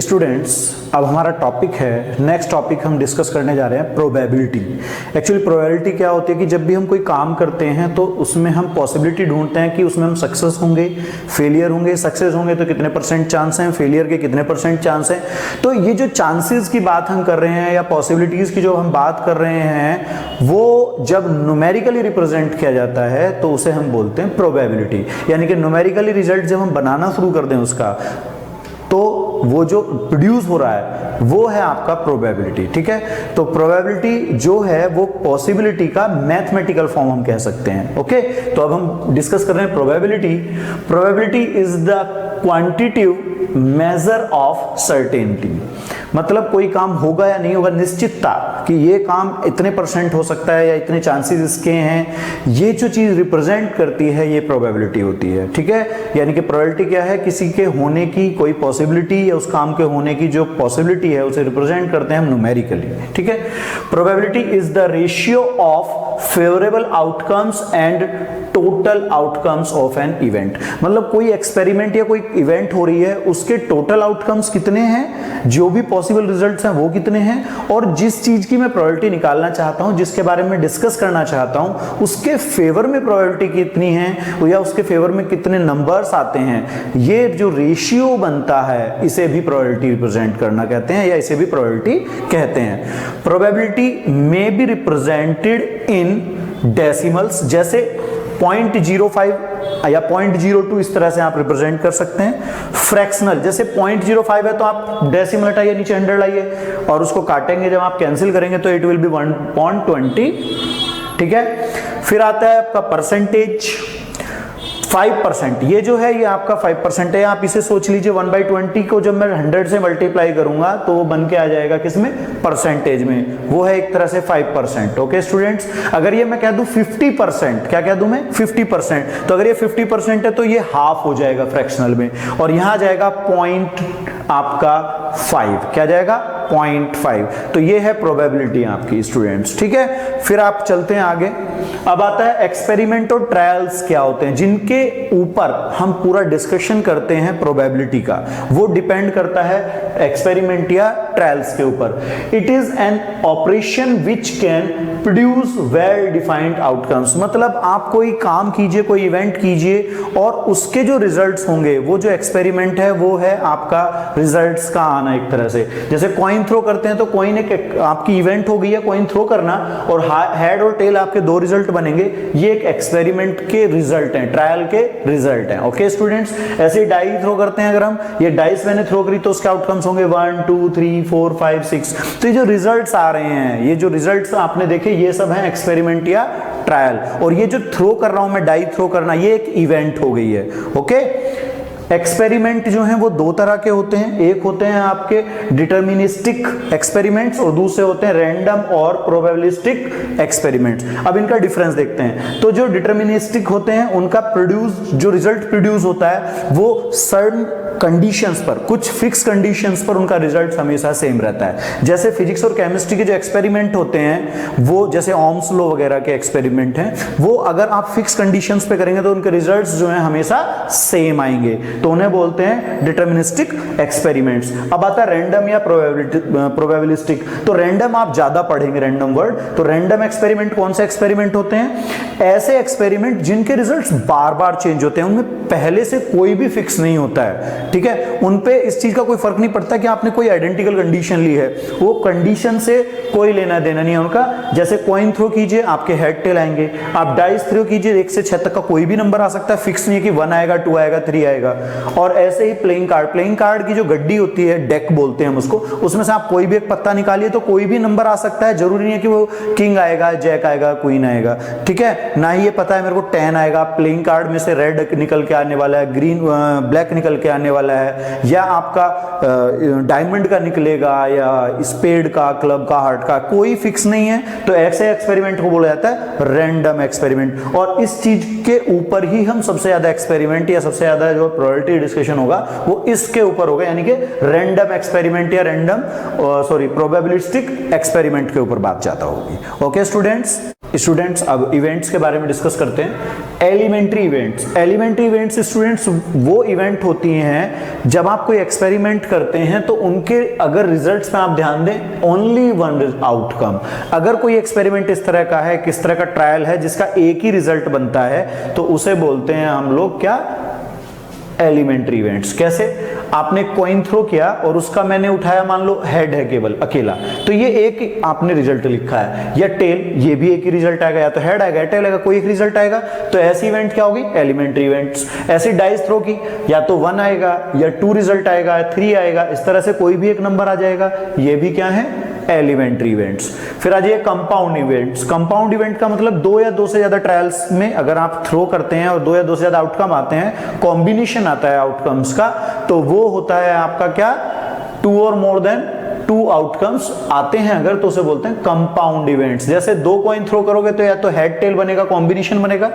Students, अब हमारा topic है, नेक्स्ट टॉपिक हम डिस्कस करने जा रहे हैं प्रोबेबिलिटी। एक्चुअली प्रोबेबिलिटी क्या होती है कि जब भी हम कोई काम करते हैं तो उसमें हम पॉसिबिलिटी ढूंढते हैं कि उसमें हम सक्सेस होंगे, फेलियर होंगे। सक्सेस होंगे तो कितने परसेंट चांस हैं, फेलियर के कितने परसेंट चांस हैं। तो ये जो चांसेस की बात हम कर रहे हैं या पॉसिबिलिटीज की जो हम बात कर रहे हैं, वो जब न्यूमेरिकली रिप्रेजेंट किया जाता है तो उसे हम बोलते हैं प्रोबेबिलिटी। यानी कि न्यूमेरिकली रिजल्ट जब हम बनाना शुरू कर दें उसका, तो वो जो प्रोड्यूस हो रहा है वो है आपका प्रोबेबिलिटी। ठीक है, तो प्रोबेबिलिटी जो है वो पॉसिबिलिटी का मैथमेटिकल फॉर्म हम कह सकते हैं। ओके, तो अब हम डिस्कस कर रहे हैं probability. Probability is the quantitative measure of certainty, मतलब कोई काम होगा या नहीं होगा, निश्चितता कि ये काम इतने परसेंट हो सकता है या इतने चांसेस इसके हैं, ये जो चीज रिप्रेजेंट करती है ये प्रोबेबिलिटी होती है। ठीक है, यानी कि प्रोबेबिलिटी क्या है, किसी के होने की कोई पॉसिबिलिटी या उस काम के होने की जो पॉसिबिलिटी है उसे रिप्रेजेंट करते हैं हम न्यूमेरिकली। ठीक है, probability is the ratio of favourable outcomes and total outcomes of an event, मतलब कोई एक्सपेरिमेंट या कोई इवेंट हो रही है उसके टोटल आउटकम्स कितने हैं, जो भी पॉसिबल रिजल्ट्स हैं वो कितने हैं, और जिस चीज की मैं प्रोबेबिलिटी निकालना चाहता हूं, जिसके बारे में डिस्कस करना चाहता हूं, उसके फेवर में प्रोबेबिलिटी कितनी है या उसके फेवर में कितने नंबर्स आते हैं, ये जो रेशियो बनता है इसे भी प्रोबेबिलिटी रिप्रेजेंट करना कहते हैं या इसे भी प्रोबेबिलिटी कहते हैं। प्रोबेबिलिटी में बी रिप्रेजेंटेड इन डेसिमल्स, जैसे 0.05 या 0.02 इस तरह से आप रिप्रेजेंट कर सकते हैं। फ्रैक्शनल, जैसे 0.05 है तो आप डेसिमल हटाइए, नीचे 100 लाइए और उसको काटेंगे, जब आप कैंसिल करेंगे तो इट विल बी 1.20। ठीक है, फिर आता है आपका परसेंटेज 5%, ये जो है ये आपका 5% है। आप इसे सोच लीजिए 1/20 को जब मैं 100 से मल्टीप्लाई करूंगा तो वो बन के आ जाएगा किसमें, परसेंटेज में, वो है एक तरह से 5%। ओके स्टूडेंट्स, अगर ये मैं कह दूं 50%, क्या कह दूं मैं 50%, तो अगर ये 50% है तो ये हाफ हो जाएगा फ्रैक्शनल में, और यहां जाएगा पॉइंट आपका 5, क्या जाएगा 0.5। तो ये है प्रोबेबिलिटी आपकी स्टूडेंट्स। ठीक है, फिर आप चलते हैं आगे। अब आता है एक्सपेरिमेंट और ट्रायल्स क्या होते हैं, जिनके ऊपर हम पूरा डिस्कशन करते हैं प्रोबेबिलिटी का, वो डिपेंड करता है एक्सपेरिमेंट या ट्रायल्स के ऊपर। It is an operation which can produce well defined outcomes, मतलब आप कोई काम कीजिए, कोई इवेंट कीजिए और उसके जो रिजल्ट्स होंगे, वो जो एक्सपेरिमेंट है वो है आपका रिजल्ट्स का आना। एक तरह से जैसे कॉइन थ्रो करते हैं तो कॉइन एक आपकी इवेंट हो गई है, कॉइन थ्रो करना, और हेड और टेल आपके दो रिजल्ट बनेंगे, ये एक एक्सपेरिमेंट के रिजल्ट हैं, ट्रायल के रिजल्ट हैं। ओके स्टूडेंट्स, ऐसे डाई थ्रो करते हैं, अगर हम ये डाइस मैंने थ्रो करी तो उसके आउटकम्स होंगे 1 2 3 4 5 6। तो ये जो रिजल्ट्स आ रहे हैं, ये जो रिजल्ट्स आपने देखे, ये सब हैं एक्सपेरिमेंट या ट्रायल। और ये जो थ्रो कर रहा हूं मैं, डाई थ्रो करना, ये एक इवेंट हो गई है। ओके, एक्सपेरिमेंट जो हैं वो दो तरह के होते हैं, एक होते हैं आपके डिटर्मिनिस्टिक एक्सपेरिमेंट्स और दूसरे होते हैं रैंडम और प्रोबेबिलिस्टिक एक्सपेरिमेंट्स। अब इनका डिफरेंस देखते हैं। तो जो डिटर्मिनिस्टिक होते हैं उनका जो रिजल्ट प्रोड्यूस होता है वो सर्टेन कंडीशंस पर, कुछ फिक्स कंडीशंस पर उनका रिजल्ट हमेशा सेम रहता है। जैसे फिजिक्स और केमिस्ट्री के जो एक्सपेरिमेंट होते हैं, वो जैसे ओम्स लॉ वगैरह के एक्सपेरिमेंट हैं, वो अगर आप फिक्स कंडीशंस पे करेंगे तो उनके रिजल्ट्स जो हैं हमेशा सेम आएंगे, तो उन्हें बोलते हैं डिटर्मिनिस्टिक एक्सपेरिमेंट्स। अब आता है रैंडम या प्रोबेबिलिस्टिक। तो रैंडम आप ज्यादा पढ़ेंगे, रैंडम वर्ड। तो रैंडम एक्सपेरिमेंट कौन से एक्सपेरिमेंट होते हैं, ऐसे एक्सपेरिमेंट जिनके रिजल्ट्स बार बार चेंज होते हैं, उनमें पहले से कोई भी फिक्स नहीं होता है। ठीक है, उनपे इस चीज का कोई फर्क नहीं पड़ता कि आपने कोई आइडेंटिकल कंडीशन ली है, वो कंडीशन से कोई लेना देना नहीं है उनका। जैसे कॉइन थ्रो कीजिए, आपके हेड टेल आएंगे। आप डाइस थ्रो कीजिए, 1 से 6 तक का कोई भी नंबर आ सकता है, फिक्स नहीं है कि 1 आएगा, 2 आएगा, 3 आएगा। और ऐसे ही प्लेइंग कार्ड की जो गड्डी होती है, डेक बोलते हैं हम उसको, उसमें से आप कोई भी एक पत्ता निकालिए तो कोई भी नंबर आ सकता है, जरूरी नहीं है कि वो किंग आएगा, जैक आएगा, क्वीन आएगा। ठीक है, ना ही ये पता है मेरे को 10 आएगा, प्लेइंग कार्ड में से रेड निकल के आने वाला है, ग्रीन ब्लैक निकल के आने वाला है, या आपका डायमंड का निकलेगा, या स्पेड का, क्लब का, हार्ट का, कोई फिक्स नहीं है। तो ऐसे एक्सपेरिमेंट को बोला जाता है रैंडम एक्सपेरिमेंट। और इस चीज के ऊपर ही हम सबसे ज्यादा एक्सपेरिमेंट या सबसे ज्यादा जो प्रोबेबिलिटी डिस्कशन होगा वो इसके ऊपर होगा, यानी कि रैंडम एक्सपेरिमेंट या प्रोबेबिलिस्टिक एक्सपेरिमेंट के ऊपर बात ज्यादा होगी। ओके स्टूडेंट्स, अब इवेंट्स के बारे में डिस्कस करते हैं। Elementary events. Elementary events students वो इवेंट होती हैं जब आप कोई एक्सपेरिमेंट करते हैं तो उनके अगर रिजल्ट्स में आप ध्यान दें ओनली वन आउटकम। अगर कोई एक्सपेरिमेंट इस तरह का है, किस तरह का ट्रायल है जिसका एक ही रिजल्ट बनता है, तो उसे बोलते हैं हम लोग क्या, एलिमेंट्री इवेंट्स। कैसे, आपने कॉइन थ्रो किया और उसका मैंने उठाया, मान लो हेड है केवल अकेला, तो ये एक आपने रिजल्ट लिखा है, या टेल, ये भी एक ही रिजल्ट आएगा, या तो हेड आएगा या टेल आएगा, कोई एक रिजल्ट आएगा, तो ऐसी इवेंट क्या होगी, एलिमेंट्री इवेंट्स। ऐसी डाइस थ्रो की, या तो 1 आएगा या 2 रिजल्ट आएगा या 3 आएगा, इस तरह से कोई भी एक नंबर आ जाएगा, ये भी क्या है, एलिमेंट्री इवेंट्स। फिर आ जाइए कंपाउंड इवेंट्स। कंपाउंड इवेंट का मतलब 2 या 2 से ज्यादा ट्रायल्स में अगर आप थ्रो करते हैं और 2 या 2 से ज्यादा आउटकम आते हैं, कॉम्बिनेशन आता है आउटकम्स का, तो वो होता है आपका क्या, 2 और मोर देन 2 आउटकम्स आते हैं अगर, तो उसे बोलते हैं कंपाउंड इवेंट्स। जैसे 2 कॉइन थ्रो करोगे तो या तो हेड टेल बनेगा, कॉम्बिनेशन बनेगा,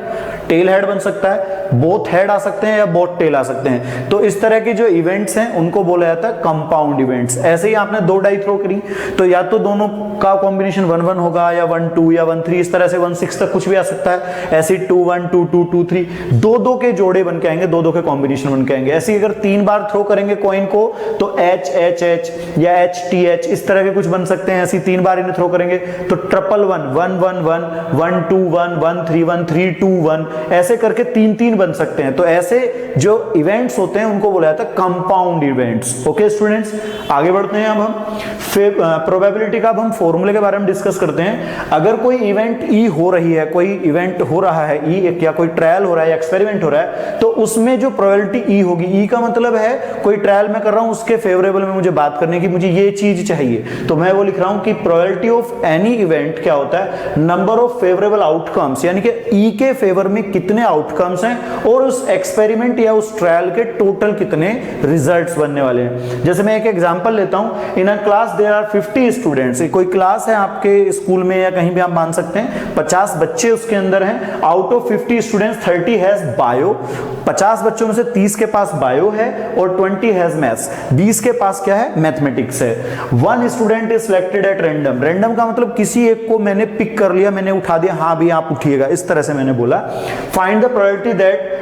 टेल हेड बन सकता है, बोथ हेड आ सकते हैं या बोथ टेल आ सकते हैं, तो इस तरह के जो इवेंट्स हैं उनको बोला जाता है कंपाउंड इवेंट्स। ऐसे ही आपने 2 डाई थ्रो करी तो या तो दोनों का कॉम्बिनेशन 1-1 होगा, या 1-2 या 1-3, इस तरह से 1-6 तक कुछ भी आ सकता है। ऐसे 2-1, 2-2, 2-3, 2-2 के जोड़े बन के आएंगे, 2-2 के कॉम्बिनेशन बन के आएंगे। ऐसे अगर 3 बार थ्रो करेंगे कॉइन को तो H-H-H या H-T-H इस तरह के कुछ बन सकते हैं। ऐसी 3 बार इन्हें थ्रो करेंगे तो 1-1-1, 1-1-1, 1-2-1, 1-3-1, 3-2-1, ऐसे करके 3-3 बन सकते हैं। तो ऐसे जो इवेंट्स होते हैं उनको बोला जाता है कंपाउंड इवेंट्स। ओके स्टूडेंट्स, आगे बढ़ते हैं। अब हम प्रोबेबिलिटी का अब हम फॉर्मूले के बारे में डिस्कस करते हैं। अगर कोई इवेंट ई हो रही है, कोई इवेंट हो रहा है ई, या कोई ट्रायल हो रहा है या एक्सपेरिमेंट हो रहा है, तो उसमें जो प्रोबेबिलिटी ई होगी, ई का मतलब है कोई ट्रायल मैं कर रहा हूं उसके फेवरेबल में मुझे बात करने की, मुझे ये चीज चाहिए, तो मैं वो लिख रहा हूं कि प्रोबेबिलिटी ऑफ एनी इवेंट क्या होता है, नंबर ऑफ फेवरेबल आउटकम्स, यानी कि ई के फेवर में कितने आउटकम्स हैं और उस एक्सपेरिमेंट या उस ट्रायल के टोटल कितने रिजल्ट्स बनने वाले हैं। जैसे मैं एक एग्जांपल लेता हूं, in a class there are 50 students. कोई क्लास है आपके स्कूल में या कहीं भी आप मान सकते हैं, 50 बच्चे उसके अंदर हैं। Out of 50 students 30 has bio, 50 बच्चों में से 30 के पास बायो है और 20 हैज मैथ्स, 20 के पास क्या है, मैथमेटिक्स है। 1 student is selected at random. Random का मतलब किसी एक को मैंने पिक कर लिया, मैंने उठा दिया, हाँ भी आप उठिएगा, इस तरह से मैंने बोला। Find the probability that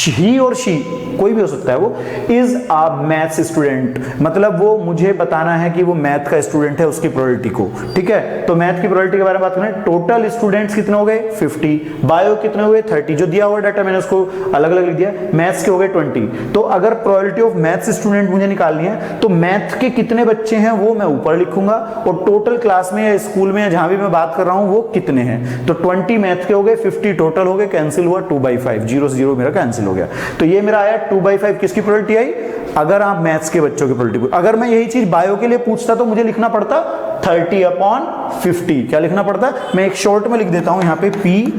he और शी, कोई भी हो सकता है वो, इज अ मैथ्स स्टूडेंट, मतलब वो मुझे बताना है कि वो मैथ का स्टूडेंट है, उसकी प्रोबेबिलिटी को। ठीक है, तो मैथ की प्रोबेबिलिटी के बारे में बात करें, टोटल स्टूडेंट्स कितने हो गए 50, बायो कितने हुए 30, जो दिया हुआ डाटा मैंने उसको अलग अलग लिख दिया, मैथ्स के हो गए 20। तो अगर प्रोबेबिलिटी ऑफ मैथ्स स्टूडेंट मुझे निकालनी है तो मैथ के कितने बच्चे हैं वो मैं ऊपर लिखूंगा, और टोटल क्लास में या स्कूल में या जहां भी मैं बात कर रहा हूं वो कितने हैं, तो 20 मैथ के हो गए, 50 टोटल हो गए, कैंसिल हुआ 2/5, 0 से 0 मेरा कैंसिल हो गया। तो ये मेरा आया 2/5, किसकी प्रोबेबिलिटी आई, अगर आप मैथ्स के बच्चों की प्रोबेबिलिटी। अगर मैं यही चीज बायो के लिए पूछता तो मुझे लिखना पड़ता 30/50, क्या लिखना पड़ता, मैं एक शॉर्ट में लिख देता हूं यहां पे P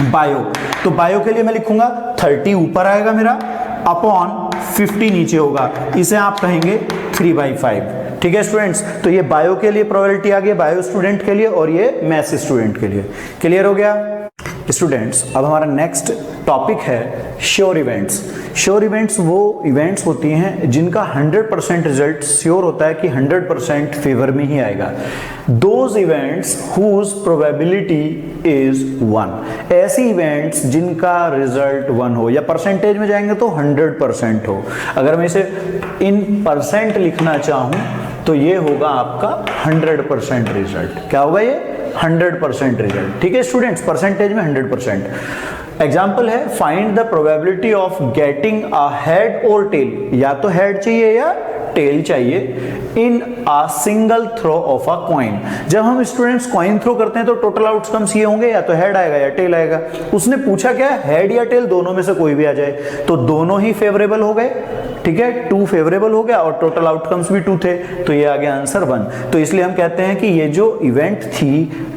बायो, तो बायो के लिए मैं लिखूंगा 30 ऊपर आएगा मेरा, अपॉन 50 नीचे होगा, इसे आप कहेंगे 3/5। ठीक है स्टूडेंट्स, तो ये बायो के लिए प्रोबेबिलिटी आ गई, बायो स्टूडेंट के लिए, और ये मैथ्स स्टूडेंट के लिए। क्लियर हो गया स्टूडेंट्स। अब हमारा नेक्स्ट टॉपिक है श्योर इवेंट्स। श्योर इवेंट्स वो इवेंट्स होती हैं जिनका 100% रिजल्ट श्योर होता है कि 100% फेवर में ही आएगा। Those events whose probability is 1, ऐसी इवेंट्स जिनका रिजल्ट 1 हो, या परसेंटेज में जाएंगे तो 100% हो। अगर मैं इसे इन परसेंट लिखना चाहूं तो ये होगा आपका 100% रिजल्ट। क्या होगा ये, 100% रिजल्ट। ठीक है स्टूडेंट्स, परसेंटेज में 100%। एग्जाम्पल है, find the probability of getting a head और टेल, या तो हेड चाहिए या टेल चाहिए, in a single throw of a coin. जब हम स्टूडेंट्स कॉइन थ्रो करते हैं तो टोटल आउटकम्स ये होंगे, या तो हेड आएगा या टेल आएगा। उसने पूछा क्या, हेड या टेल, दोनों में से कोई भी आ जाए, तो दोनों ही फेवरेबल हो गए। ठीक है, 2 फेवरेबल हो गया और टोटल आउटकम्स भी 2 थे, तो ये आ गया आंसर 1। तो इसलिए हम कहते हैं कि ये जो इवेंट थी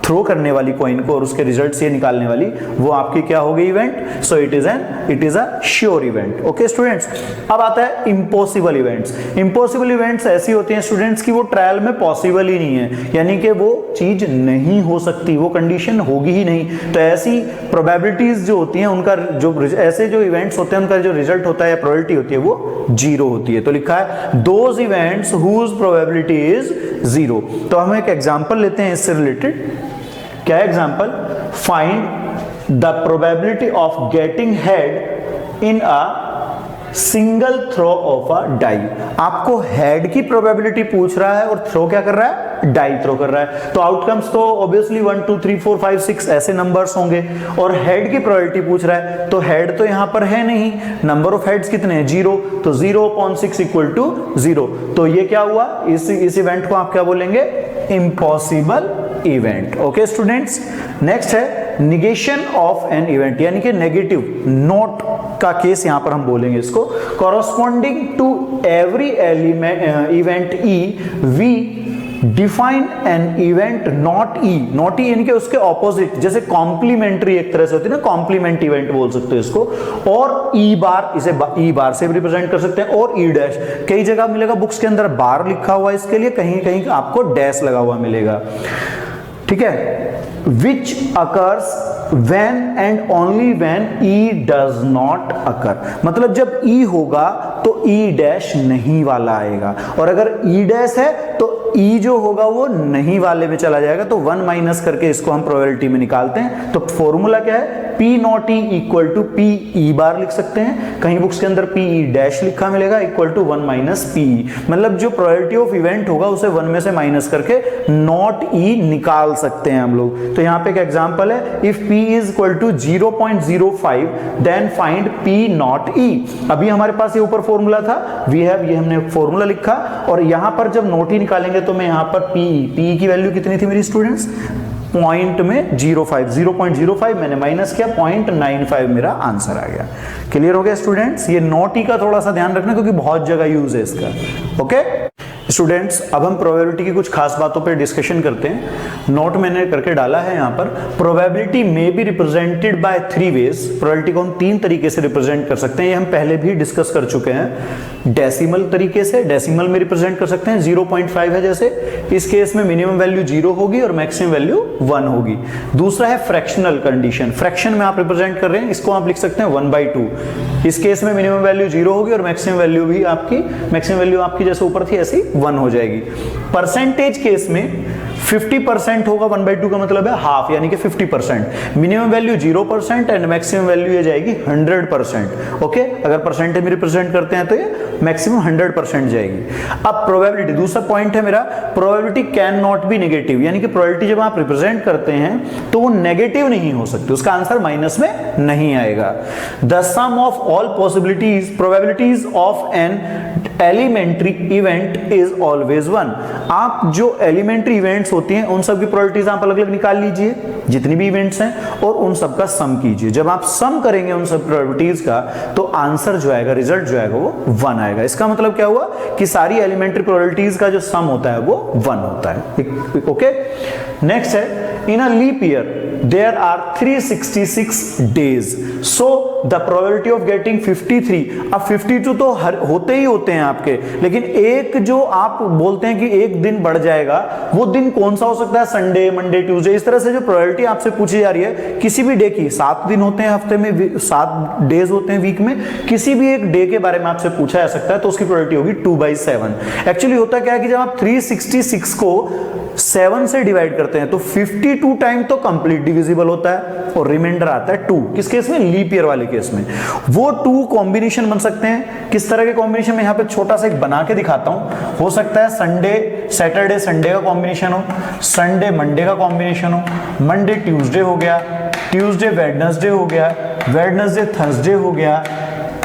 थ्रो करने वाली कॉइन को और उसके रिजल्ट से निकालने वाली, वो आपकी क्या हो गई event, so it is a sure event. Okay students, अब आता है इम्पॉसिबल इवेंट्स। इम्पॉसिबल इवेंट्स ऐसी होती हैं स्टूडेंट्स की वो ट्रायल में पॉसिबल ही नहीं है, यानी कि वो चीज नहीं हो सकती, वो कंडीशन होगी ही नहीं। तो ऐसी प्रोबेबिलिटीज जो होती हैं उनका जो ऐसे जो इवेंट्स होते हैं उनका जो रिजल्ट होता है या प्रोबेबिलिटी होती है वो 0 होती है। तो लिखा है those events whose probability is 0। तो हम एक एग्जांपल लेते हैं इससे रिलेटेड। क्या example, find the probability of getting head in a single throw of a die. आपको हेड की प्रोबेबिलिटी पूछ रहा है और थ्रो क्या कर रहा है, डाई थ्रो कर रहा है। तो आउटकम्स तो ऑब्वियसली 1 2 3 4 5 6 ऐसे नंबर्स होंगे और हेड की प्रोबेबिलिटी पूछ रहा है, तो हेड तो यहां पर है नहीं, नंबर ऑफ हेड्स कितने हैं 0, तो 0/6 इक्वल टू 0। तो ये क्या हुआ, इस इवेंट को आप क्या बोलेंगे, impossible event. Okay students, next है निगेशन ऑफ एन इवेंट, यानी कि नेगेटिव नोट का केस यहां पर हम बोलेंगे इसको। Corresponding to every element event E we define an event not E, not E यानी कि उसके ऑपोजिट, जैसे कॉम्प्लीमेंट्री एक तरह से होती है ना, कॉम्प्लीमेंट इवेंट बोल सकते हो इसको, और ई बार, इसे ई बार से भी रिप्रेजेंट कर सकते हैं, और ई डैश। कई जगह मिलेगा बुक्स के अंदर बार लिखा हुआ, इसके लिए कहीं कहीं आपको डैश लगा हुआ मिलेगा, ठीक है। Which occurs when and only when E does not occur, मतलब जब E होगा तो E डैश नहीं वाला आएगा, और अगर E डैश है तो E जो होगा वो नहीं वाले में चला जाएगा, तो 1 माइनस करके इसको हम प्रोबेबिलिटी में निकालते हैं। तो फॉर्मूला क्या है, P not E equal to P E bar लिख सकते हैं, कहीं बुक्स के अंदर P E डैश लिखा मिलेगा, equal to 1 minus P E, मतलब जो प्रोबेबिलिटी ऑफ इवेंट होगा उसे 1 में से माइनस करके नॉट E निकाल सकते हैं हम लोग। तो यहाँ पे एक एग्जांपल है, if P is equal to 0.05 then find P not E। अभी हमारे पास ये ऊपर फॉर्मूला था, वी हैव, ये हमने फॉर्मूला लिखा, और यहां पर जब नॉट E निकालेंगे तो मैं यहां पर P की वैल्यू कितनी थी मेरी स्टूडेंट्स, पॉइंट में 0.05 मैंने माइनस किया, 0.95 मेरा आंसर आ गया। क्लियर हो गया स्टूडेंट्स, ये नॉट E का थोड़ा सा ध्यान रखना क्योंकि बहुत जगह यूज है इसका। ओके स्टूडेंट्स, अब हम प्रोबेबिलिटी की कुछ खास बातों पे डिस्कशन करते हैं। नोट मैंने करके डाला है यहाँ पर, probability may be represented by 3 ways. Probability को हम 3 तरीके से रिप्रेजेंट कर सकते हैं, ये हम पहले भी डिस्कस कर चुके हैं। डेसिमल तरीके से, डेसिमल में रिप्रेजेंट कर सकते हैं, 0.5 है जैसे, इस केस में मिनिमम वैल्यू 0 होगी और मैक्सिमम वैल्यू 1 होगी। दूसरा है फ्रैक्शनल कंडीशन, फ्रैक्शन में आप रिप्रेजेंट कर रहे हैं, इसको आप लिख सकते हैं 1/2। इस केस में मिनिमम वैल्यू 0 होगी और मैक्सिमम वैल्यू भी आपकी, मैक्सिमम वैल्यू आपकी जैसे ऊपर थी ऐसी 1 हो जाएगी। परसेंटेज केस में 50% होगा, 1/2 का मतलब है हाफ, यानी कि 50%। Minimum value 0% and maximum value ये जाएगी 100%। ओके, अगर परसेंटेज में रिप्रेजेंट करते हैं तो ये मैक्सिमम 100% जाएगी। अब प्रोबेबिलिटी, दूसरा पॉइंट है मेरा, probability can not be negative, यानी कि प्रोबेबिलिटी जब आप रिप्रेजेंट करते हैं तो वो नेगेटिव नहीं हो सकती, उसका आंसर माइनस में नहीं आएगा। The sum of all possibilities probabilities of an elementary event is always 1। आप जो एलिमेंट्री इवेंट्स होती हैं उन सब की प्रोबेबिलिटीज आप अलग अलग निकाल लीजिए, जितनी भी इवेंट्स हैं, और उन सब का सम कीजिए। जब आप सम करेंगे उन सब प्रोबेबिलिटीज का तो आंसर जो आएगा, रिजल्ट जो आएगा वो 1 आएगा। इसका मतलब क्या हुआ कि सारी एलिमेंट्री प्रोबेबिलिटीज का जो सम होता है वो 1 होता है। ओके, नेक्स्ट है, in a leap year there are 366 days, so the probability of getting 53, अब 52 तो होते ही होते हैं आपके, लेकिन एक जो आप बोलते हैं कि एक दिन बढ़ जाएगा, वो दिन कौन सा हो सकता है, संडे, मंडे, ट्यूसडे, इस तरह से जो प्रोबेबिलिटी आपसे पूछी जा रही है किसी भी डे की, 7 दिन होते हैं हफ्ते में, 7 डेज होते हैं वीक में, किसी भी एक डे के बारे में आपसे पूछा जा सकता है, तो उसकी प्रोबेबिलिटी होगी 2/7। एक्चुअली होता क्या है कि जब आप 366 को 7 से डिवाइड करते हैं तो 52 टाइम तो कंप्लीट डिविजिबल होता है और रिमाइंडर आता है 2। किस केस में, लीप ईयर वाले केस में। वो 2 कॉम्बिनेशन बन सकते हैं। किस तरह के कॉम्बिनेशन में यहाँ पे छोटा सा एक बना के दिखाता हूं। हो सकता है संडे सैटरडे संडे का कॉम्बिनेशन हो, संडे मंडे का कॉम्बिनेशन हो, मंडे ट्यूसडे हो गया, ट्यूसडे वेडनेसडे हो गया, वेडनेसडे थर्सडे हो गया,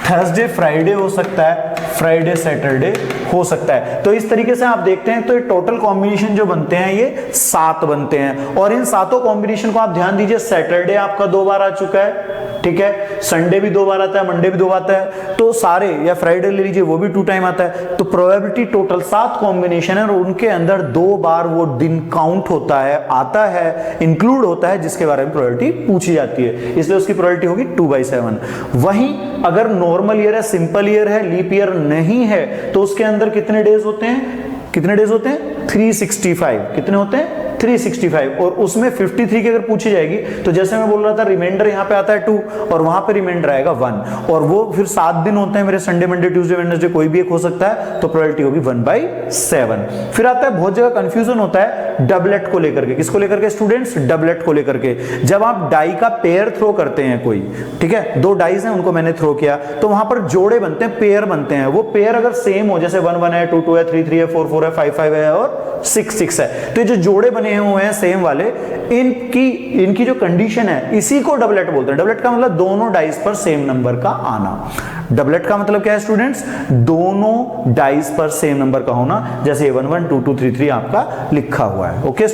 थर्सडे फ्राइडे हो सकता है, फ्राइडे सैटरडे हो सकता है। तो इस तरीके से आप देखते हैं तो ये टोटल कॉम्बिनेशन जो बनते हैं ये 7 बनते हैं, और इन 7 कॉम्बिनेशन को आप ध्यान दीजिए, सैटरडे आपका 2 बार आ चुका है, ठीक है, संडे भी 2 बार आता है, मंडे भी 2 बार आता है, तो सारे, या फ्राइडे ले लीजिए वो भी 2 टाइम आता है। तो प्रोबेबिलिटी टोटल 7 कॉम्बिनेशन है और उनके अंदर 2 बार वो दिन काउंट होता है, आता है, इंक्लूड होता है, जिसके बारे में प्रोबेबिलिटी पूछी जाती है, इसलिए उसकी प्रोबेबिलिटी होगी 2/7। वहीं अगर नॉर्मल ईयर है, सिंपल ईयर है, लीप ईयर नहीं है, तो उसके अंदर कितने डेज होते हैं, कितने डेज होते हैं, 365। कितने होते हैं, 365 और उसमें 53 की अगर पूछी जाएगी तो जैसे मैं बोल रहा था रिमाइंडर यहाँ पे आता है 2 और वहां पे रिमाइंडर आएगा 1 और वो फिर 7 दिन होते हैं मेरे, संडे मंडे ट्यूसडे वेडनेसडे कोई भी एक हो सकता है, तो प्रोबेबिलिटी होगी 1/7। फिर आता है बहुत जगह कंफ्यूजन होता है डबलेट को लेकर के। किसको लेकर के स्टूडेंट्स? डबलेट को लेकर के। जब आप डाई का पेयर थ्रो करते हैं कोई, ठीक है, 2 डाइज हैं उनको मैंने थ्रो किया तो वहां पर जोड़े बनते हैं, पेयर बनते हैं। वो पेयर अगर सेम हो, जैसे 1 1 है, 2 2 है, 3 3 है, 4 4 है, 5 5 है और 6 6 है, तो ये जो जोड़े बने हुए हैं सेम वाले, इनकी जो कंडीशन है इसी को डबलेट बोलते हैं। डबलेट का मतलब दोनों डाइस पर सेम नंबर का आना। डबलेट का मतलब क्या है स्टूडेंट्स? दोनों डाइस पर सेम नंबर का होना, जैसे 1 1 2 2 3 3 आपका लिखा हुआ है। ओके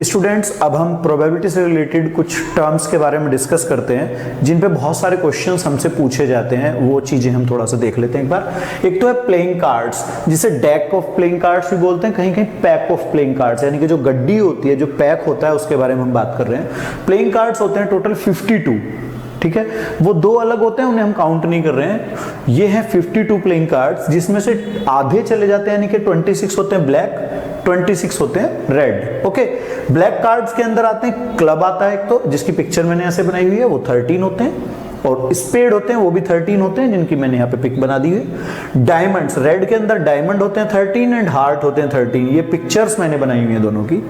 स्टूडेंट्स, अब हम प्रोबेबिलिटी से रिलेटेड कुछ टर्म्स के बारे में डिस्कस करते हैं जिन पे बहुत सारे क्वेश्चंस हमसे पूछे जाते हैं, वो चीजें हम थोड़ा सा देख लेते हैं एक बार। एक तो है प्लेइंग कार्ड्स, जिसे डेक ऑफ प्लेइंग कार्ड्स भी बोलते हैं, कहीं कहीं पैक ऑफ प्लेइंग कार्ड्स, यानी कि जो गड्डी होती है, जो पैक होता है, उसके बारे में हम बात कर रहे हैं। प्लेइंग कार्ड्स होते हैं टोटल 52, ठीक है, वो 2 अलग होते हैं, उन्हें हम काउंट नहीं कर रहे हैं। ये है 52 प्लेइंग कार्ड्स, जिसमें से आधे चले जाते हैं, यानी कि 26 होते हैं ब्लैक, 26 होते हैं रेड। ओके, ब्लैक कार्ड्स के अंदर आते हैं क्लब आता है एक तो, जिसकी पिक्चर मैंने ऐसे बनाई हुई है, वो 13 होते हैं, और स्पेड होते हैं वो भी 13 होते हैं, जिनकी मैंने यहाँ पे पिक बना दी हुई। डायमंड्स, रेड के अंदर डायमंड होते हैं 13 एंड हार्ट होते हैं 13, ये पिक्चर्स मैंने बनाई हुई है दोनों की।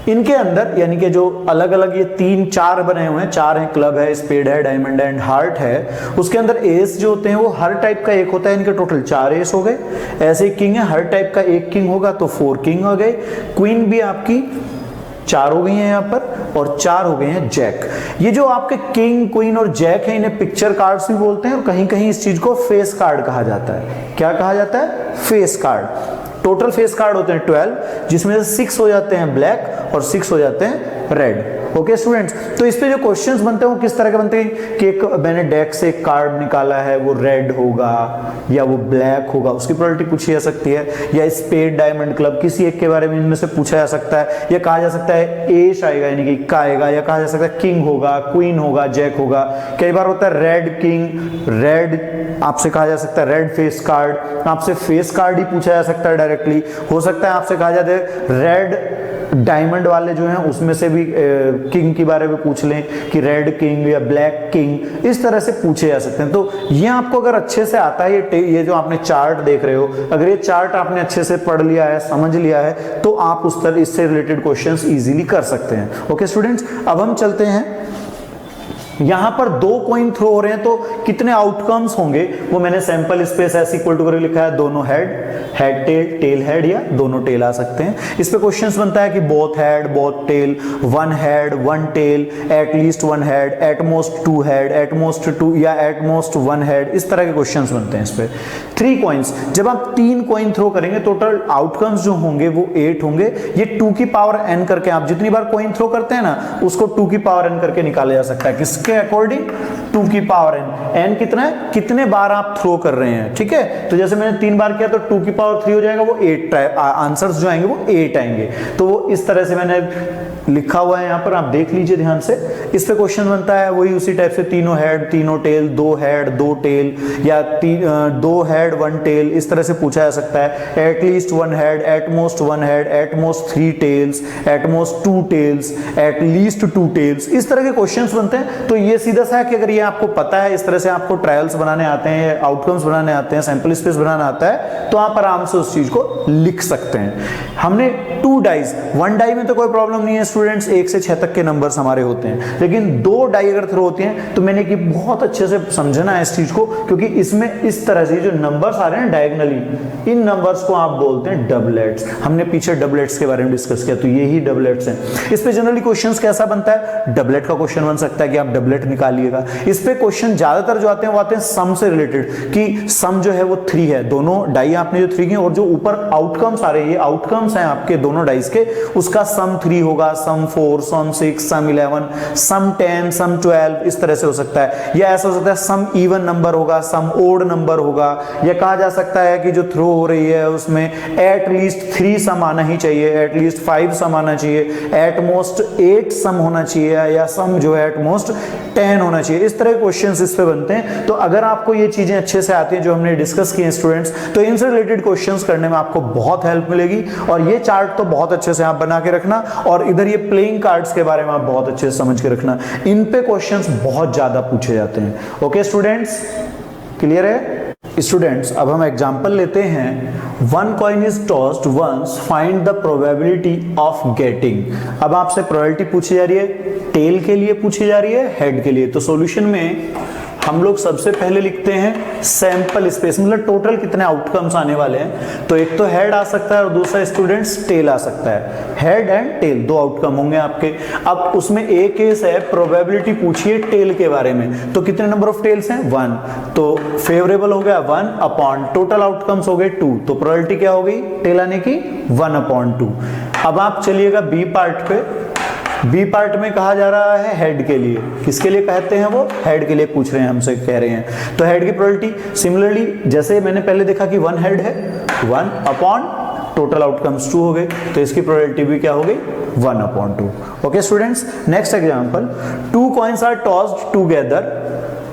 इनके अंदर यानी कि जो अलग अलग ये 3 4 बने हुए हैं, 4 हैं, क्लब है, स्पेड है, डायमंड है एंड हार्ट है, उसके अंदर एस जो होते हैं वो हर टाइप का एक होता है, इनके टोटल 4 एस हो गए। ऐसे किंग है, हर टाइप का एक किंग होगा तो 4 किंग हो गए। क्वीन भी आपकी 4 हो गई हैं यहाँ पर, और 4 हो गए हैं जैक। ये जो आपके किंग, क्वीन और जैक है, इन्हें पिक्चर कार्ड्स भी बोलते हैं, और कहीं कहीं इस चीज को फेस कार्ड कहा जाता है। क्या कहा जाता है? Face card. Total face card होते हैं 12, जिसमें से 6 हो जाते हैं ब्लैक और 6 हो जाते हैं रेड। ओके स्टूडेंट्स, तो इस पे जो क्वेश्चंस बनते हैं वो किस तरह के बनते हैं कि एक मैंने डेक से एक कार्ड निकाला है, वो रेड होगा या वो ब्लैक होगा, उसकी प्रोबेबिलिटी पूछी जा सकती है, या स्पेड, डायमंड, क्लब, किसी एक के बारे में इनमें से पूछा जा सकता है, या कहा जा सकता है एश आएगा यानी कि इक्का आएगा, या कहा जा सकता है किंग होगा, क्वीन होगा, जैक होगा। कई बार होता है रेड किंग, रेड आपसे कहा जा सकता है रेड फेस कार्ड, आपसे फेस कार्ड ही पूछा जा सकता है डायरेक्टली। हो सकता है आपसे कहा जाता है रेड डायमंड वाले जो हैं उसमें से भी किंग के बारे में पूछ लें कि रेड किंग या ब्लैक किंग, इस तरह से पूछे जा सकते हैं। तो ये आपको अगर अच्छे से आता है, ये जो आपने चार्ट देख रहे हो, अगर ये चार्ट आपने अच्छे से पढ़ लिया है, समझ लिया है, तो आप उस तरह इससे रिलेटेड क्वेश्चंस इजीली कर सकते हैं। ओके स्टूडेंट्स, अब हम चलते हैं, यहां पर 2 कॉइन थ्रो हो रहे हैं तो कितने आउटकम्स होंगे वो मैंने sample space S equal to करके लिखा है। दोनों head, head tail, tail head, या दोनों टेल आ सकते हैं। इस पे क्वेश्चंस बनता है कि both head, both tail, 1 head, 1 tail, at least 1 head, at most 2 head, at most 2 या एटमोस्ट 1 हेड, इस तरह के क्वेश्चंस बनते हैं इस पे। 3 कॉइन्स, जब आप 3 कॉइन थ्रो करेंगे टोटल आउटकम्स जो होंगे वो 8 होंगे। ये 2 की पावर n करके, आप जितनी बार कॉइन थ्रो करते हैं ना उसको 2 की पावर n करके निकाला जा सकता है। किसके अकॉर्डिंग? 2 की पावर n कितना है, कितने बार आप थ्रो कर रहे हैं, ठीक है। तो जैसे मैंने 3 बार किया तो 2 की पावर 3 हो जाएगा, वो 8 आंसर्स जो आएंगे वो 8 आएंगे। तो वो इस तरह से मैंने लिखा हुआ है यहाँ पर, आप देख लीजिए ध्यान से। इस पे क्वेश्चन बनता है वही उसी टाइप से, तीनों हेड, तीनों टेल, 2 हेड, 2 टेल, या 2 हेड 1 टेल, इस तरह से पूछा जा सकता है। At least 1 head, at most 1 head, at most 3 tails, at most 2 tails, at least 2 tails, इस तरह के क्वेश्चंस बनते हैं। तो ये सीधा सा है कि अगर ये आपको पता है, इस तरह से आपको ट्रायल्स बनाने आते हैं, आउटकम्स बनाने आते हैं, सैंपल स्पेस बनाना आता है, तो आप आराम से उस चीज को लिख सकते हैं। हमने 2 डाइज, 1 डाई में तो कोई प्रॉब्लम नहीं है स्टूडेंट्स, 1 से 6 तक के नंबर्स हमारे होते हैं, लेकिन 2 डाई अगर थ्रो होती हैं तो मैंने कि बहुत अच्छे से समझना है इस चीज को, क्योंकि इसमें इस तरह से जो नंबर्स आ रहे हैं डायगोनली, इन नंबर्स को आप बोलते हैं डबलेट्स। हमने पीछे डबलेट्स के बारे में डिस्कस किया, तो यही डबलेट्स हैं। इस पे जनरली क्वेश्चंस कैसा बनता है, डबलेट का क्वेश्चन बन सकता है कि आप डबलेट निकालिएगा। इस पे क्वेश्चन ज्यादातर जो आते हैं वो आते हैं सम से रिलेटेड, कि सम जो है वो 3 है, दोनों डाई आपने जो 3 की, और जो ऊपर आउटकम्स आ रहे हैं, ये आउटकम्स हैं आपके दोनों डाइस के, उसका सम 3 होगा, सम 4, सम 6, सम 11, सम 10, सम 12, इस तरह से हो सकता है। या ऐसा हो सकता है सम इवन नंबर होगा, सम ओड नंबर होगा, या कहा जा सकता है कि जो थ्रो हो रही है उसमें एट लीस्ट 3 सम आना ही चाहिए, एट लीस्ट 5 सम आना चाहिए, एट मोस्ट 8 सम होना चाहिए, या सम जो है एट मोस्ट 10 होना चाहिए। इस तरह के क्वेश्चंस इस पे बनते हैं। तो अगर आपको ये चीजें अच्छे से आती हैं जो हमने डिस्कस की हैं स्टूडेंट्स, तो इनसे रिलेटेड क्वेश्चंस करने में आपको बहुत हेल्प मिलेगी। और और ये चार्ट तो बहुत अच्छे से आप बना के रखना, और इधर ये प्लेइंग कार्ड्स के बारे में आप बहुत अच्छे से समझ के रखना, इन पे क्वेश्चंस बहुत ज्यादा पूछे जाते हैं। ओके स्टूडेंट्स, क्लियर है? स्टूडेंट्स अब हम एग्जांपल लेते हैं। One coin is tossed once, find the probability of getting. अब आपसे प्रोबेबिलिटी पूछी जा रही है, टेल के लिए पूछी जा रही है, हेड के लिए। तो सॉल्यूशन में हम लोग सबसे पहले लिखते हैं सैंपल स्पेस, मतलब टोटल कितने आउटकम्स आने वाले हैं। तो एक तो हेड आ सकता है और दूसरा स्टूडेंट्स टेल आ सकता है। हेड एंड टेल दो आउटकम होंगे आपके। अब उसमें एक केस है प्रोबेबिलिटी पूछिए टेल के बारे में, तो कितने नंबर ऑफ टेल्स हैं? 1। तो फेवरेबल हो गया 1 अपॉन टोटल आउटकम्स हो गए 2, तो प्रोबेबिलिटी क्या हो गई टेल आने की? 1/2। अब आप चलिएगा बी पार्ट पे। बी पार्ट में कहा जा रहा है हेड के लिए। किसके लिए कहते हैं? वो हेड के लिए पूछ रहे हैं हमसे, कह रहे हैं। तो हेड की प्रोबेबिलिटी सिमिलरली जैसे मैंने पहले देखा कि 1 हेड है, 1 अपॉन टोटल आउटकम्स 2 हो गए, तो इसकी प्रोबेबिलिटी भी क्या हो गई? 1/2। Okay students, next example, 2 coins are tossed together,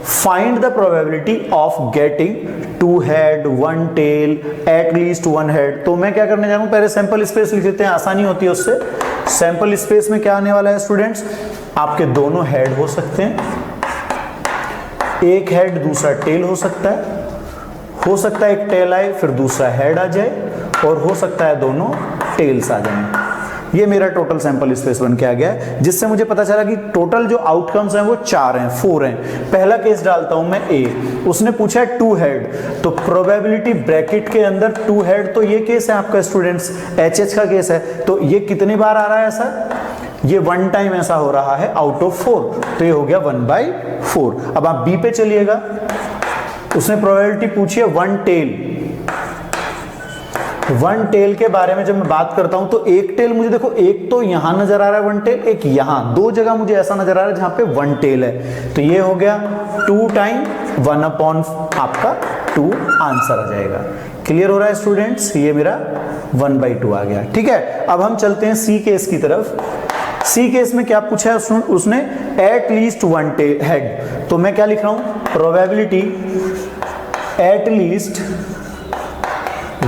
find the probability of getting 2 head 1 tail at least 1 head. तो मैं क्या करने जा रहा हूं, पहले सैंपल स्पेस लिख देते हैं, आसानी होती है उससे। सैंपल स्पेस में क्या आने वाला है स्टूडेंट्स? आपके दोनों हेड हो सकते हैं, एक हेड दूसरा टेल हो सकता है एक टेल आए फिर दूसरा हेड आ जाए, और हो सकता है दोनों टेल्स आ जाए। ये मेरा टोटल सैंपल स्पेस बन के आ गया है, जिससे मुझे पता चला कि टोटल जो आउटकम्स हैं वो 4 हैं, 4 हैं। पहला केस डालता हूं मैं ए, उसने पूछा है 2 हेड, तो प्रोबेबिलिटी ब्रैकेट के अंदर 2 हेड, तो ये केस है आपका स्टूडेंट्स एचएच का केस है। तो ये कितने बार आ रहा है ऐसा? ये 1 टाइम ऐसा हो रहा है आउट ऑफ 4, तो ये हो गया 1/4। अब आप बी पे चलिएगा, उसने प्रोबेबिलिटी पूछी है 1 टेल। 1 टेल के बारे में जब मैं बात करता हूं तो एक टेल मुझे देखो, एक तो यहां नजर आ रहा है 1 टेल, एक यहां, 2 जगह मुझे ऐसा नजर आ रहा है जहां पे 1 टेल है। तो ये हो गया 2 टाइम 1/, आपका 2 आंसर आ जाएगा। क्लियर हो रहा है स्टूडेंट्स? ये मेरा 1/2 आ गया। ठीक है, अब हम चलते हैं सी केस की तरफ। सी केस में क्या पूछा है उसने? Eight least 1 tail head. तो मैं क्या लिख रहा हूं? प्रोबेबिलिटी एट लीस्ट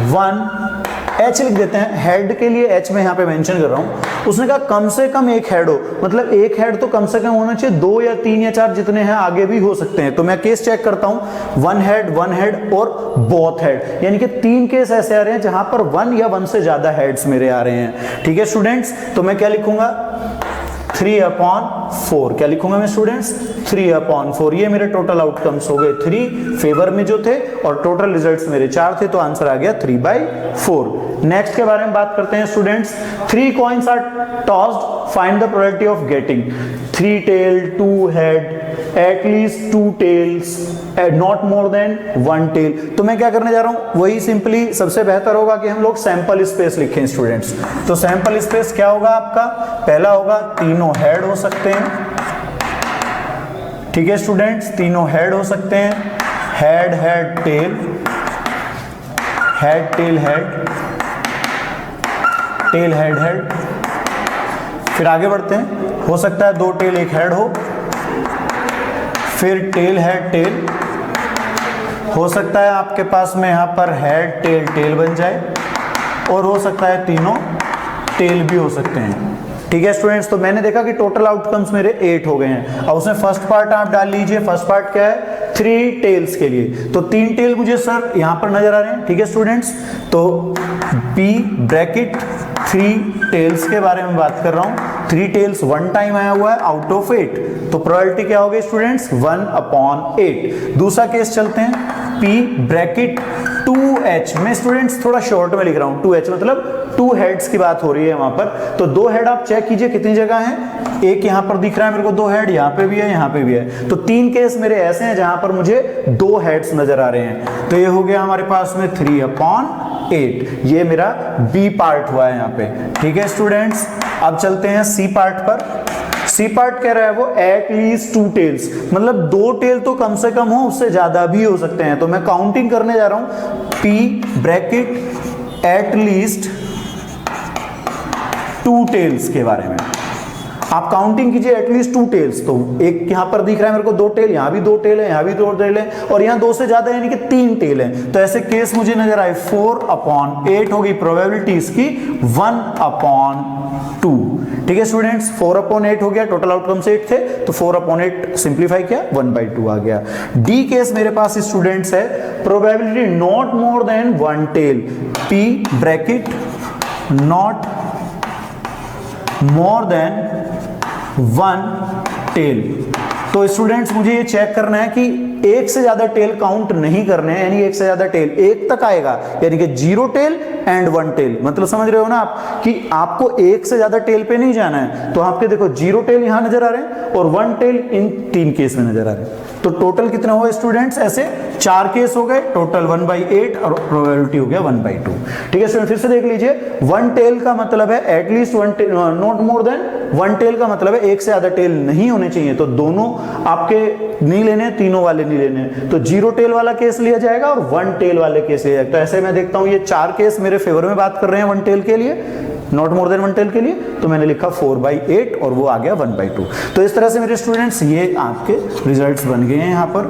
1 एच लिख देते हैं। हेड के लिए एच में यहां पे मेंशन कर रहा हूं। उसने कहा कम से कम एक हेड हो, मतलब एक हेड तो कम से कम होना चाहिए, 2 या 3 या 4 जितने हैं आगे भी हो सकते हैं। तो मैं केस चेक करता हूं, 1 हेड और बोथ हेड, यानी कि 3 केस ऐसे आ रहे हैं जहां पर 1 या 1 से ज्यादा हेड्स मेरे आ रहे हैं। ठीक है स्टूडेंट्स, तो मैं क्या लिखूंगा? 3/4। क्या लिखूंगा मैं स्टूडेंट्स? 3/4। ये मेरे टोटल आउटकम्स हो गए 3 फेवर में जो थे, और टोटल रिजल्ट्स मेरे 4 थे, तो आंसर आ गया 3/4। नेक्स्ट के बारे में बात करते हैं students. 3 coins are tossed, find the probability of getting 3 tail 2 head at least 2 tails not more than 1 tail. तो मैं क्या करने जा रहा हूं? वही सिंपली सबसे बेहतर होगा कि हम लोग सैंपल स्पेस लिखें स्टूडेंट्स। तो सैंपल स्पेस क्या होगा आपका? पहला होगा तीनों हेड हो सकते हैं। ठीक है स्टूडेंट्स, तीनों हेड हो सकते हैं, head head tell, head tail head, tail head head. फिर आगे बढ़ते हैं, हो सकता है 2 टेल 1 हेड हो, फिर टेल हेड टेल, हो सकता है आपके पास में यहां पर हेड टेल टेल बन जाए, और हो सकता है तीनों टेल भी हो सकते हैं। ठीक है स्टूडेंट्स, तो मैंने देखा कि टोटल आउटकम्स मेरे 8 हो गए हैं। अब उसमें फर्स्ट पार्ट आप डाल लीजिए। फर्स्ट पार्ट क्या है? 3 टेल्स के लिए, तो 3 टेल मुझे सर यहां पर नजर आ रहे हैं। ठीक है स्टूडेंट्स, तो बी ब्रैकेट 3 टेल्स के बारे में बात कर रहा हूं। 3 टेल्स 1 टाइम आया हुआ है आउट ऑफ 8, तो प्रोबेबिलिटी क्या हो गई स्टूडेंट्स? 1/8। दूसरा केस चलते हैं, P ब्रैकेट 2H में स्टूडेंट्स थोड़ा शॉर्ट में लिख रहा हूं, 2H मतलब 2 हेड्स की बात हो रही है वहां पर। तो 2 हेड आप चेक कीजिए कितनी जगह हैं। एक यहां पर दिख रहा है मेरे को 2 हेड, यहां पे भी है, यहां पे भी है। तो 3 केस मेरे ऐसे हैं जहां पर मुझे 2 हेड्स नजर आ रहे हैं। तो ये हो गया हमारे पास में 3/8। ये मेरा बी पार्ट हुआ है यहाँ पे। ठीक है स्टूडेंट्स, अब चलते हैं सी पार्ट पर। सी पार्ट कह रहा है वो एट लीस्ट 2 टेल्स, मतलब 2 टेल तो कम से कम हो, उससे ज्यादा भी हो सकते हैं। तो मैं काउंटिंग करने जा रहा हूं, P bracket at least 2 tails के बारे में। आप काउंटिंग कीजिए एटलीस्ट 2 टेल्स, तो एक यहां पर दिख रहा है मेरे को 2 टेल, यहां भी 2 टेल है, यहां भी 2 टेल है, और यहां 2 से ज्यादा यानी कि 3 टेल है। तो ऐसे केस मुझे नजर आए 4/8 होगी प्रोबेबिलिटी इसकी 1/2। ठीक है स्टूडेंट्स, 4/8 हो गया, टोटल आउटकम्स 8 थे तो 4/8 सिंप्लीफाई किया 1/2 आ गया। डी केस मेरे पास स्टूडेंट्स है probability not more than 1 tail, P bracket not more than 1 tail. तो स्टूडेंट्स मुझे ये चेक करना है कि एक से ज्यादा टेल काउंट नहीं करने हैं, यानी एक से ज्यादा टेल एक तक आएगा, यानी कि 0 टेल एंड 1 टेल। मतलब समझ रहे हो ना आप कि आपको एक से ज्यादा टेल पे नहीं जाना है। तो आपके देखो 0 टेल यहां नजर आ रहे हैं और 1 टेल इन 3 केस में नजर आ रहे हैं। तो टोटल कितने हुए स्टूडेंट्स, ऐसे 4 केस हो गए, टोटल 1/8 और प्रोबेबिलिटी हो गया 1/2। ठीक है स्टूडेंट, फिर से देख लीजिए, 1 टेल का मतलब है at least 1 tail, not more than 1 tail का मतलब है एक से ज्यादा टेल नहीं होने चाहिए। तो दोनों आपके नहीं लेने, तीनों वाले नहीं लेने, तो 0 टेल वाला केस लिया जाएगा और 1 टेल वाले केस लिया जाएगा। तो ऐसे मैं देखता हूं ये 4 केस मेरे फेवर में बात कर रहे हैं 1 टेल के लिए, नॉट मोर देन 1 टेल के लिए, तो मैंने लिखा 4/8 और वो आ गया 1/2। तो इस तरह से मेरे स्टूडेंट्स ये आपके रिजल्ट्स बन गए हैं। यहां पर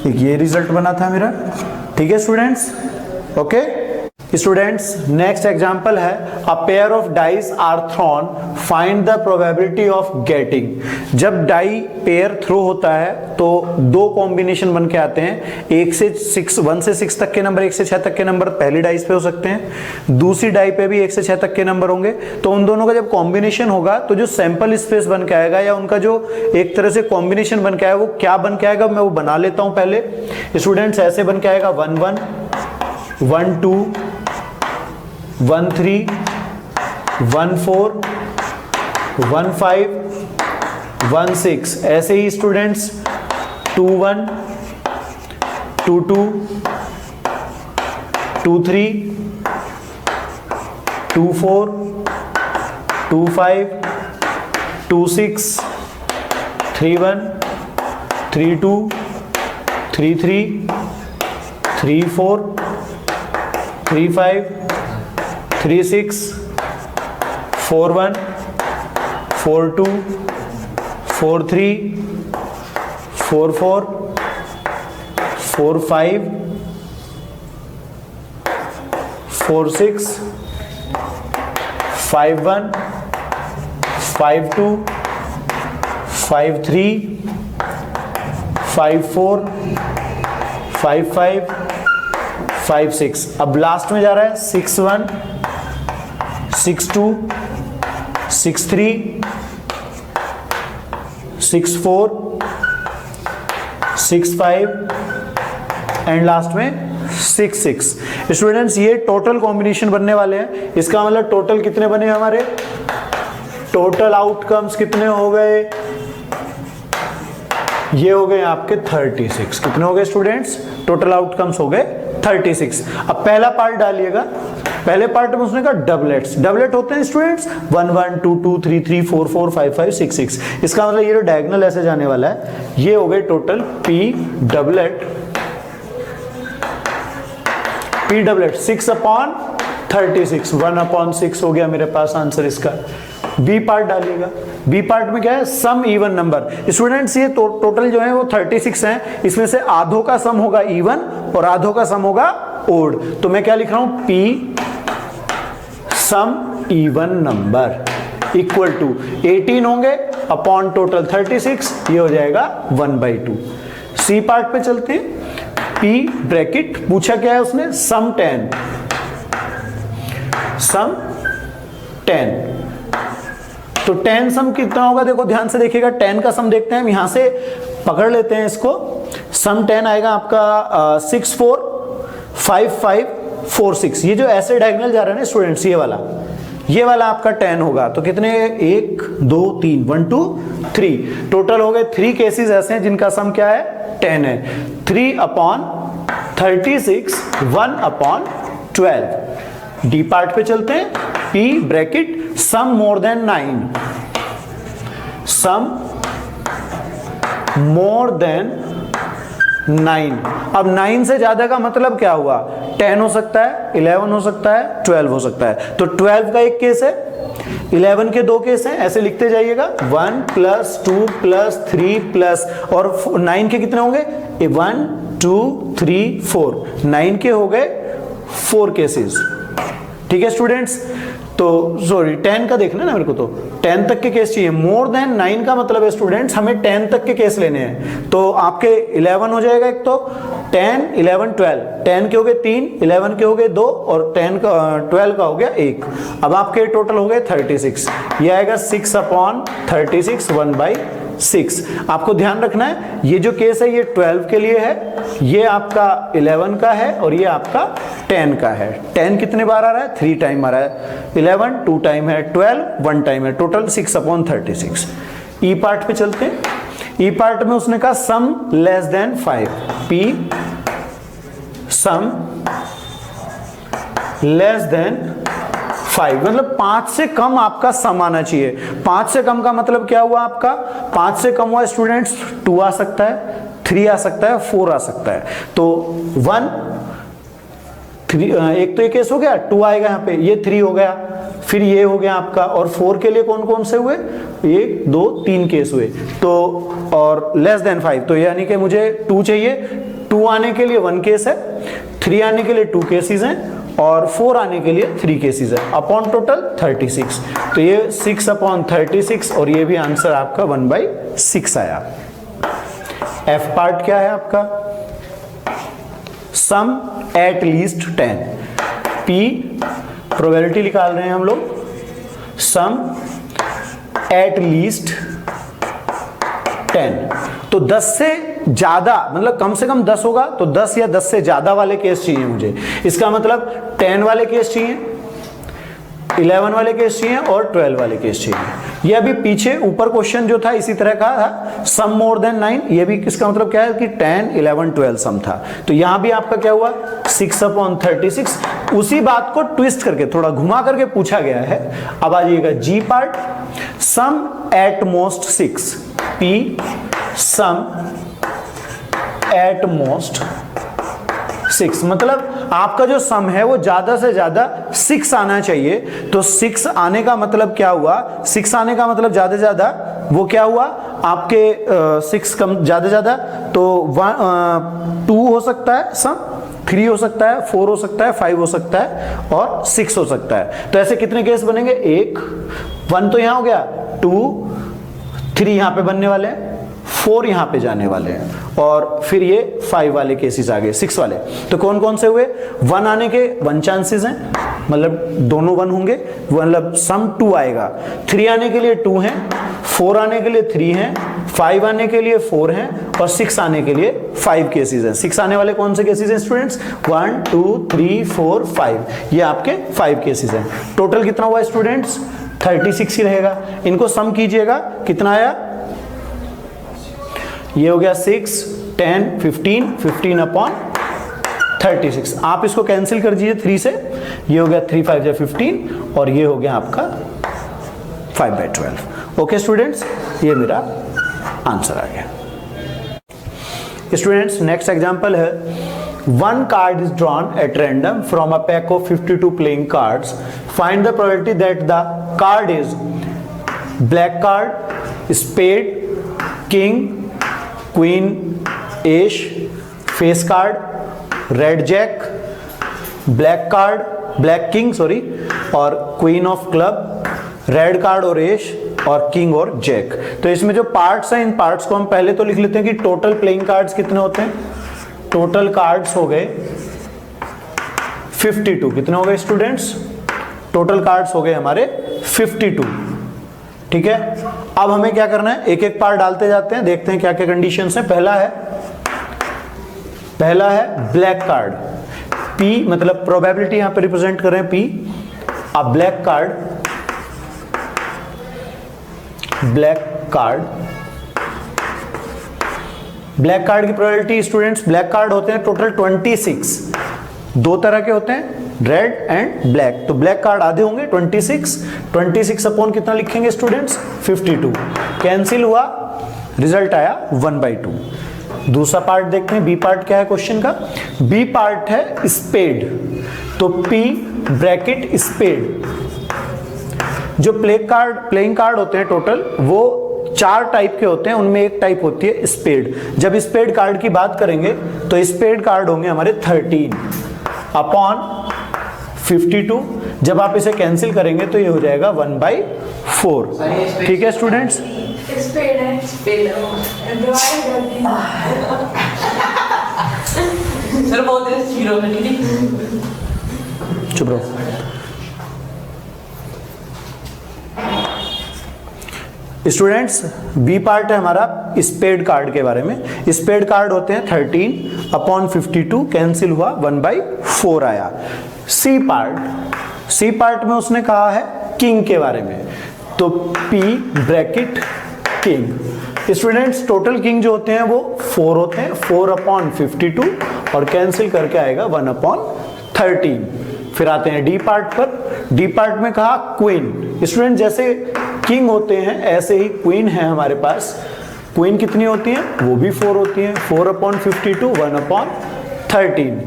एक ये रिजल्ट बना था मेरा। ठीक है students, okay students, next example है a pair of dice are thrown, find the probability of getting. जब डाई पेयर थ्रो होता है तो 2 कॉम्बिनेशन बन के आते हैं, 1 से 6 तक के नंबर, 1 से 6 तक के नंबर पहली डाइस पे हो सकते हैं, दूसरी डाई पे भी 1 से 6 तक के नंबर होंगे। तो उन दोनों का जब कॉम्बिनेशन होगा तो जो सैंपल स्पेस बन के आएगा या उनका जो एक तरह से कॉम्बिनेशन बन के आएगा वो क्या बन के आएगा, मैं वो बना लेता हूं पहले। स्टूडेंट्स ऐसे बन के आएगा 1 1 1 2 1 3 1 4 1 5 1 6। ऐसे ही स्टूडेंट्स 2 1 2 2 2 3 2 4 2 5 2 6 3 1 3 2 3 3 3 4 3 5 3 6 4 1 4 2 4 3 4 4 4 5 4 6 5 1 5 2 5 3 5 4 5 5 5 6। अब लास्ट में जा रहा है 6 1 6 2 6 3 6 4 6 5 एंड लास्ट में 6 6। स्टूडेंट्स ये टोटल कॉम्बिनेशन बनने वाले हैं। इसका मतलब टोटल कितने बने हमारे, टोटल आउटकम्स कितने हो गए, ये हो गए आपके 36। कितने हो गए स्टूडेंट्स, टोटल आउटकम्स हो गए 36। अब पहला पार्ट डालिएगा, पहले पार्ट में उसने कहा डबलेट्स, डबलेट होते हैं स्टूडेंट्स 1 1 2 2 3 3 4 4 5 5 6 6। इसका मतलब ये जो डायगोनल ऐसे जाने वाला है ये हो गए टोटल P डबलेट 6/36, 1/6 हो गया मेरे पास आंसर इसका। बी पार्ट डालिएगा, बी पार्ट में क्या है, सम इवन नंबर। स्टूडेंट्स ये टोटल जो है वो 36 है, इसमें से आधों का सम होगा इवन और आधों का सम होगा ओड। तो मैं क्या लिख रहा हूं, P sum even number equal to 18 होंगे अपॉन टोटल 36, ये हो जाएगा 1/2। सी पार्ट पे चलते हैं, पी ब्रैकेट पूछा क्या है उसने, सम 10। तो 10 सम कितना होगा, देखो ध्यान से देखिएगा, 10 का सम देखते हैं हम, यहां से पकड़ लेते हैं इसको। सम 10 आएगा आपका 6 4 5 5 4 6। ये जो ऐसे डायगोनल जा रहा है ना स्टूडेंट्स, ये वाला आपका 10 होगा। तो कितने, 1 2 3 1 2 3, टोटल हो गए 3 केसेस ऐसे हैं जिनका सम क्या है, 10 है। 3/36 1/12। डी पार्ट पे चलते हैं, P ब्रैकेट सम मोर देन 9, सम मोर देन 9। अब 9 से ज्यादा का मतलब क्या हुआ, 10 हो सकता है, 11 हो सकता है, 12 हो सकता है। तो 12 का एक केस है, 11 के 2 केस हैं, ऐसे लिखते जाइएगा 1 प्लस 2 प्लस 3 प्लस, और 9 के कितने होंगे? 1 2 3 4, 9 के हो गए 4 केसेस। ठीक है स्टूडेंट्स, तो सॉरी 10 का देखना ना मेरे को, तो 10 तक के केस चाहिए। मोर देन 9 का मतलब है स्टूडेंट्स हमें 10 तक के केस लेने हैं। तो आपके 11 हो जाएगा, एक तो 10 11 12, 10 के हो गए 3, 11 के हो गए 2, और 10 का 12 का हो गया 1। अब आपके टोटल हो गए 36। ये आएगा 6/36, 1/6। आपको ध्यान रखना है ये जो केस है ये 12 के लिए है, ये आपका 11 का है, और ये आपका 10 का है। 10 कितने बार आ रहा है? 3 टाइम आ रहा है। 11 2 टाइम है, 12 1 टाइम है, टोटल 6/36। ई पार्ट पे चलते हैं। ई पार्ट में उसने कहा sum less than 5, P sum less than 5, मतलब 5 से कम आपका सम आना चाहिए। 5 से कम का मतलब क्या हुआ आपका? 5 से कम हुआ स्टूडेंट्स 2 आ सकता है, 3 आ सकता है, 4 आ सकता है। तो 1 3, एक तो ये केस हो गया, 2 आएगा यहाँ पे, ये 3 हो गया, फिर ये हो गया आपका, और 4 के लिए कौन कौन से हुए? 1 2 3 केस हुए। तो और लेस देन 5, तो यानी कि मुझे 2 चाहिए। 2 आने के लिए 1 केस है, 3 आने के लिए 2 केसेस हैं, और 4 आने के लिए 3 केसेस है, अपॉन टोटल 36। तो ये 6/36, और ये भी आंसर आपका 1/6 आया। एफ पार्ट क्या है आपका? सम एट लीस्ट 10, पी प्रोबेबिलिटी निकाल रहे हैं हम लोग, सम एट लीस्ट 10। तो 10 से ज्यादा, मतलब कम से कम 10 होगा, तो 10 या 10 से ज्यादा वाले केस चाहिए मुझे। इसका मतलब 10 वाले केस चाहिए, 11 वाले केस चाहिए, और 12 वाले केस चाहिए। ये अभी पीछे ऊपर क्वेश्चन जो था इसी तरह का था, सम मोर देन 9। ये भी किसका मतलब क्या है कि 10 11 12 सम था। तो यहां भी आपका क्या हुआ? 6/36। उसी बात को ट्विस्ट करके, थोड़ा घुमा करके पूछा गया है। अब आ जाइएगा G part, sum at most 6, P sum at most 6, मतलब आपका जो सम है वो ज्यादा से ज्यादा 6 आना चाहिए। तो 6 आने का मतलब क्या हुआ? 6 आने का मतलब ज्यादा से ज्यादा वो क्या हुआ आपके 6 कम ज्यादा ज्यादा, तो 2 हो सकता है सम, 3 हो सकता है, 4 हो सकता है, 5 हो सकता है, और 6 हो सकता है। तो ऐसे कितने केस बनेंगे? 1 तो यहां हो गया, 2 3 यहां पे बनने वाले हैं, 4 यहां पे जाने वाले हैं, और फिर ये 5 वाले केसेस आ गए, 6 वाले। तो कौन कौन से हुए? 1 आने के 1 चांसेस हैं, मतलब दोनों 1 होंगे, मतलब सम 2 आएगा। 3 आने के लिए 2 हैं, 4 आने के लिए 3 हैं, 5 आने के लिए 4 हैं, और 6 आने के लिए 5 केसेस हैं। 6 आने वाले कौन से केसेस हैं स्टूडेंट्स? 1 2 3 4 5, ये आपके 5 केसेस हैं। टोटल कितना हुआ स्टूडेंट्स? 36 ही रहेगा। इनको सम कीजिएगा, कितना आया? ये हो गया 6 10 15, 15/36। आप इसको कैंसिल कर दीजिए 3 से, ये हो गया 3 5 15, और ये हो गया आपका 5/12। ओके स्टूडेंट्स, ये मेरा आंसर आ गया। स्टूडेंट्स नेक्स्ट एग्जांपल है, 1 card is drawn at random from a pack of 52 playing cards. Find the probability that the card is black card, spade, king, queen, ace, face card, red jack, black card, black king sorry, और queen of club, red card और एश, और king और Jack. तो इसमें जो parts हैं, इन parts को हम पहले तो लिख लेते हैं कि टोटल प्लेइंग कार्ड्स कितने होते हैं। टोटल कार्ड्स हो गए 52। कितने हो गए स्टूडेंट्स? टोटल कार्ड्स हो गए हमारे 52। ठीक है, अब हमें क्या करना है, एक एक पार्ट डालते जाते हैं, देखते हैं क्या क्या कंडीशंस हैं। पहला है ब्लैक कार्ड, पी मतलब प्रोबेबिलिटी यहां पे रिप्रेजेंट कर रहे हैं पी। अब ब्लैक कार्ड की प्रोबेबिलिटी स्टूडेंट्स, ब्लैक कार्ड होते हैं टोटल 26। 2 तरह के होते हैं, रेड एंड ब्लैक। तो ब्लैक कार्ड आधे होंगे 26 अपॉन कितना लिखेंगे स्टूडेंट्स? 52। कैंसिल हुआ, रिजल्ट आया 1/2। दूसरा पार्ट देखते हैं, बी पार्ट क्या है क्वेश्चन का। बी पार्ट है स्पेड, तो पी ब्रैकेट स्पेड, जो प्लेइंग कार्ड होते हैं टोटल वो 4 टाइप के होते हैं, उनमें एक टाइप होती है स्पेड। जब स्पेड कार्ड की बात करेंगे तो स्पेड कार्ड होंगे हमारे 13 अपॉन 52। जब आप इसे कैंसिल करेंगे तो ये हो जाएगा 1/4। ठीक है स्टूडेंट्स, चुप रहो। स्टूडेंट्स बी पार्ट है हमारा स्पेड कार्ड के बारे में। स्पेड कार्ड होते हैं 13 अपॉन 52, कैंसिल हुआ 1/4 आया। सी पार्ट में उसने कहा है किंग के बारे में, तो P bracket king. Students total king जो होते हैं वो 4 होते हैं, 4 अपॉन 52 और कैंसिल करके आएगा 1/13। फिर आते हैं डी पार्ट पर। डी पार्ट में कहा क्वीन। स्टूडेंट जैसे किंग होते हैं ऐसे ही क्वीन है हमारे पास। क्वीन कितनी होती है? वो भी 4 होती है, 4 अपॉन 52 1/13।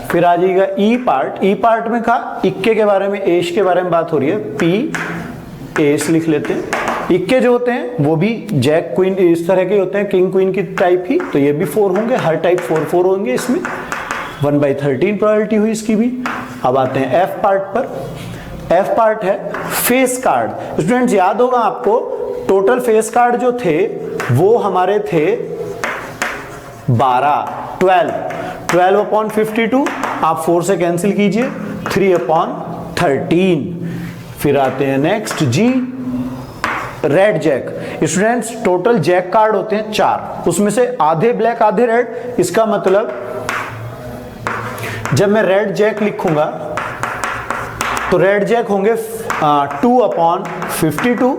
फिर आ जाएगा ई पार्ट। ई पार्ट में कहा इक्के के बारे में, एश के बारे में बात हो रही है, पी एस लिख लेते हैं। इक्के जो होते हैं वो भी जैक क्वीन इस तरह के होते हैं, किंग क्वीन की टाइप ही, तो ये भी 4 होंगे, हर टाइप 4 होंगे इसमें। 1/13 प्रोबेबिलिटी हुई इसकी भी। अब आते हैं एफ पार्ट पर। एफ पार्ट है फेस कार्ड। स्टूडेंट्स याद होगा आपको टोटल फेस कार्ड जो थे वो हमारे थे 12 अपॉन 52, आप 4 से कैंसिल कीजिए, 3/13। फिर आते हैं next G red jack. Students total jack card होते हैं 4, उसमें से आधे ब्लैक आधे रेड। इसका मतलब जब मैं रेड जैक लिखूंगा तो रेड जैक होंगे 2/52,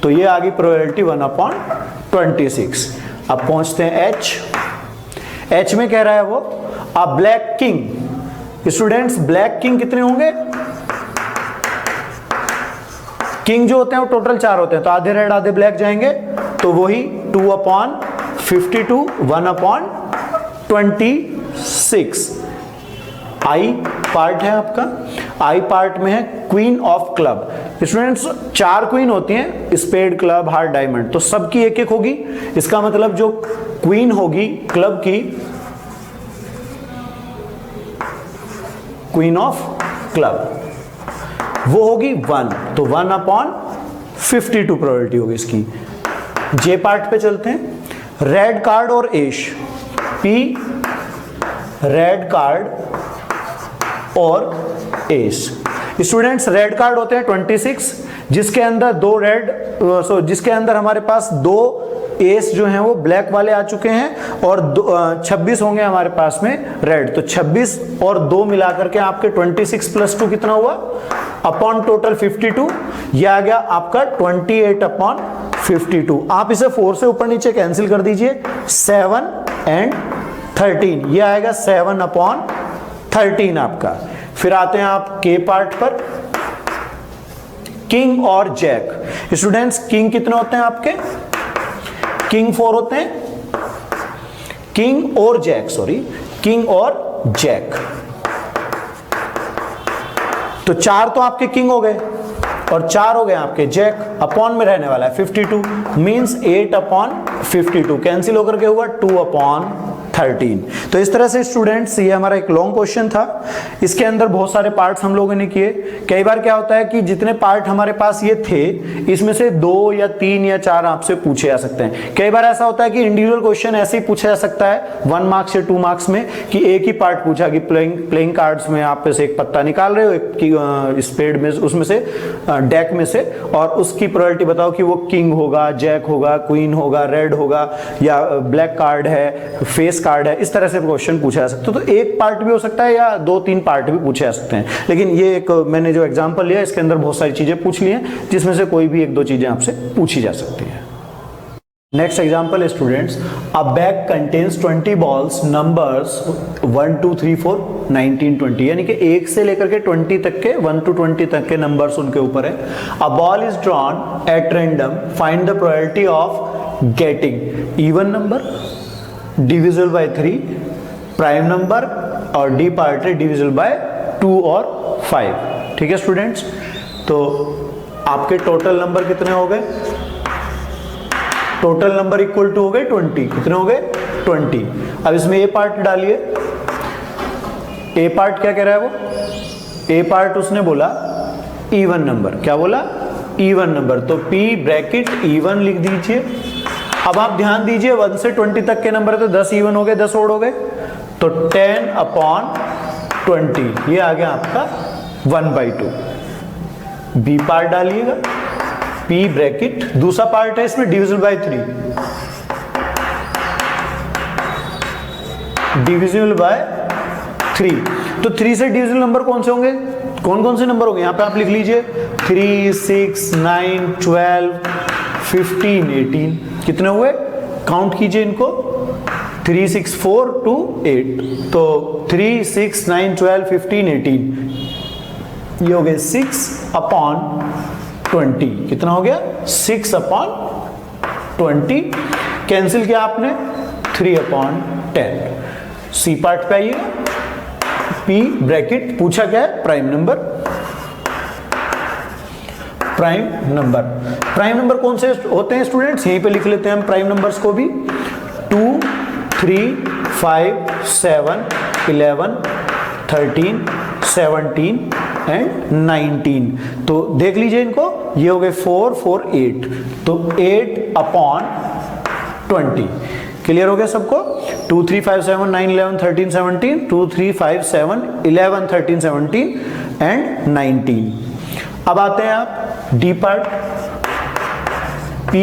तो ये आ गई प्रोबेबिलिटी 1/26। अब पहुंचते हैं एच में कह रहा है वो अ black king. Students black king कितने होंगे? किंग जो होते हैं वो टोटल 4 होते हैं, तो आधे रेड आधे ब्लैक जाएंगे, तो वही 2/52 1/26। आई पार्ट है आपका। आई पार्ट में है queen of club. Students 4 queen होती हैं, स्पेड क्लब हार्ट डायमंड, तो सबकी एक एक होगी। इसका मतलब जो क्वीन होगी क्लब की, क्वीन ऑफ क्लब, वो होगी 1, तो 1/52 प्रोबेबिलिटी होगी इसकी। जे पार्ट पे चलते हैं। रेड कार्ड और एश। पी रेड कार्ड और एस। स्टूडेंट्स रेड कार्ड होते हैं 26, जिसके अंदर 2 रेड, जिसके अंदर हमारे पास 2 एस जो हैं वो ब्लैक वाले आ चुके हैं, और 26 होंगे हमारे पास में रेड, तो 26 और 2 मिलाकर के आपके 26 + 2 कितना हुआ अपॉन टोटल 52। ये आ गया आपका 28/52। आप इसे 4 से ऊपर नीचे कैंसिल कर दीजिए, 7 and 13, ये आएगा 7/13 आपका। फिर आते हैं आप के पार्ट पर, किंग और जैक। स्टूडेंट्स किंग कितने होते हैं आपके? किंग 4 होते हैं, किंग और जैक, किंग और जैक, तो 4 तो आपके किंग हो गए और 4 हो गए आपके जैक। अपॉन में रहने वाला है 52, मींस 8/52, कैंसिल होकर के हुआ 2/13। तो इस तरह से स्टूडेंट्स ये हमारा एक लॉन्ग क्वेश्चन था। इसके अंदर बहुत सारे पार्ट्स हम लोगों ने किए। कई बार क्या होता है कि जितने पार्ट हमारे पास ये थे, इसमें से 2 या 3 या 4 आपसे पूछे जा सकते हैं। कई बार ऐसा होता है कि इंडिविजुअल क्वेश्चन ऐसे ही पूछा जा सकता है 1 मार्क्स या 2 मार्क्स में, कि एक ही पार्ट पूछा कि प्लेइंग कार्ड्स में आप से एक पत्ता निकाल रहे हो, एक स्पेड में, उसमें से डेक में से, और उसकी प्रोबेबिलिटी बताओ कि वो किंग होगा, जैक होगा, क्वीन होगा, रेड होगा, या ब्लैक कार्ड है, फेस कार्ड है। इस तरह से क्वेश्चन पूछा जा सकता है। तो एक पार्ट भी हो सकता है या 2-3 पार्ट भी पूछे जा सकते हैं, लेकिन ये एक मैंने जो एग्जांपल लिया इसके अंदर बहुत सारी चीजें पूछ ली हैं, जिसमें से कोई भी 1-2 चीजें आपसे पूछी जा सकती हैं। नेक्स्ट एग्जांपल है स्टूडेंट्स, अ बैग कंटेन्स 20 बॉल्स नंबर्स 1 2 3 4 19 20, यानी कि 1 से लेकर के 20 तक के, 1 to 20 तक के नंबर्स उनके ऊपर है। A ball is drawn at random, find the probability of getting even number, divisible by 3, prime number, और डी पार्ट है डिविजिबल बाय 2 और 5। ठीक है स्टूडेंट्स, तो आपके टोटल नंबर कितने हो गए? टोटल नंबर इक्वल टू हो गए 20। कितने हो गए? 20। अब इसमें ए पार्ट डालिए। ए पार्ट क्या कह रहा है वो? ए पार्ट उसने बोला इवन नंबर। क्या बोला? Even number. तो P ब्रैकेट इवन लिख दीजिए। अब आप ध्यान दीजिए 1 से 20 तक के नंबर है तो 10 इवन हो गए, 10 ओड हो गए, तो 10/20 ये आ गया आपका 1/2। बी पार्ट डालिएगा। P ब्रैकेट, दूसरा पार्ट है इसमें डिविजिबल बाय 3, डिविजिबल बाय 3। तो 3 से डिविजिबल नंबर कौन से होंगे? कौन कौन से नंबर होंगे? यहां पे आप लिख लीजिए 3, 6, 9, 12, 15, 18। कितने हुए? काउंट कीजिए इनको। 3, 6, 4, 2, 8। तो 3, 6, 9, 12, 15, 18 ये हो गए 6/20। कितना हो गया? 6/20। कैंसिल किया आपने 3/10। सी पार्ट पे आइएगा। P ब्रैकेट पूछा क्या है? Prime number. Prime number, prime number कौन से होते हैं स्टूडेंट्स? यहीं पे लिख लेते हैं हम प्राइम नंबर्स को भी। 2, 3, 5, 7, 11, 13, 17 एंड 19। तो देख लीजिए इनको, ये हो गए 4, 4, 8। तो 8/20। क्लियर हो गया सबको? 2, 3, 5, 7, 9, 11, 13, 17, 2, 3, 5, 7, 11, 13, 17 एंड 19। अब आते हैं आप डी पार्ट। P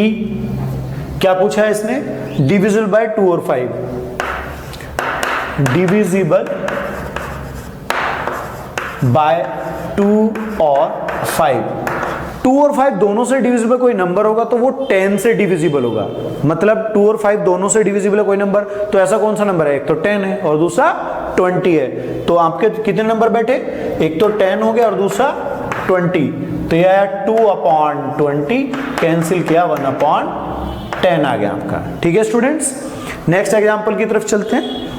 क्या पूछा है इसने? डिविजिबल बाय 2 और 5। डिविजिबल बाय 2 और 5। 2 और 5 दोनों से डिविजिबल कोई नंबर होगा तो वो 10 से डिविजिबल होगा। मतलब 2 और 5 दोनों से डिविजिबल है कोई नंबर, तो ऐसा कौन सा नंबर है? एक तो 10 है और दूसरा 20 है। तो आपके कितने नंबर बैठे? एक तो 10 हो गया और दूसरा 20। तो यह आया 2/20। कैंसिल किया 1/10 आ गया आपका। ठीक है स्टूडेंट्स, नेक्स्ट एग्जांपल की तरफ चलते हैं।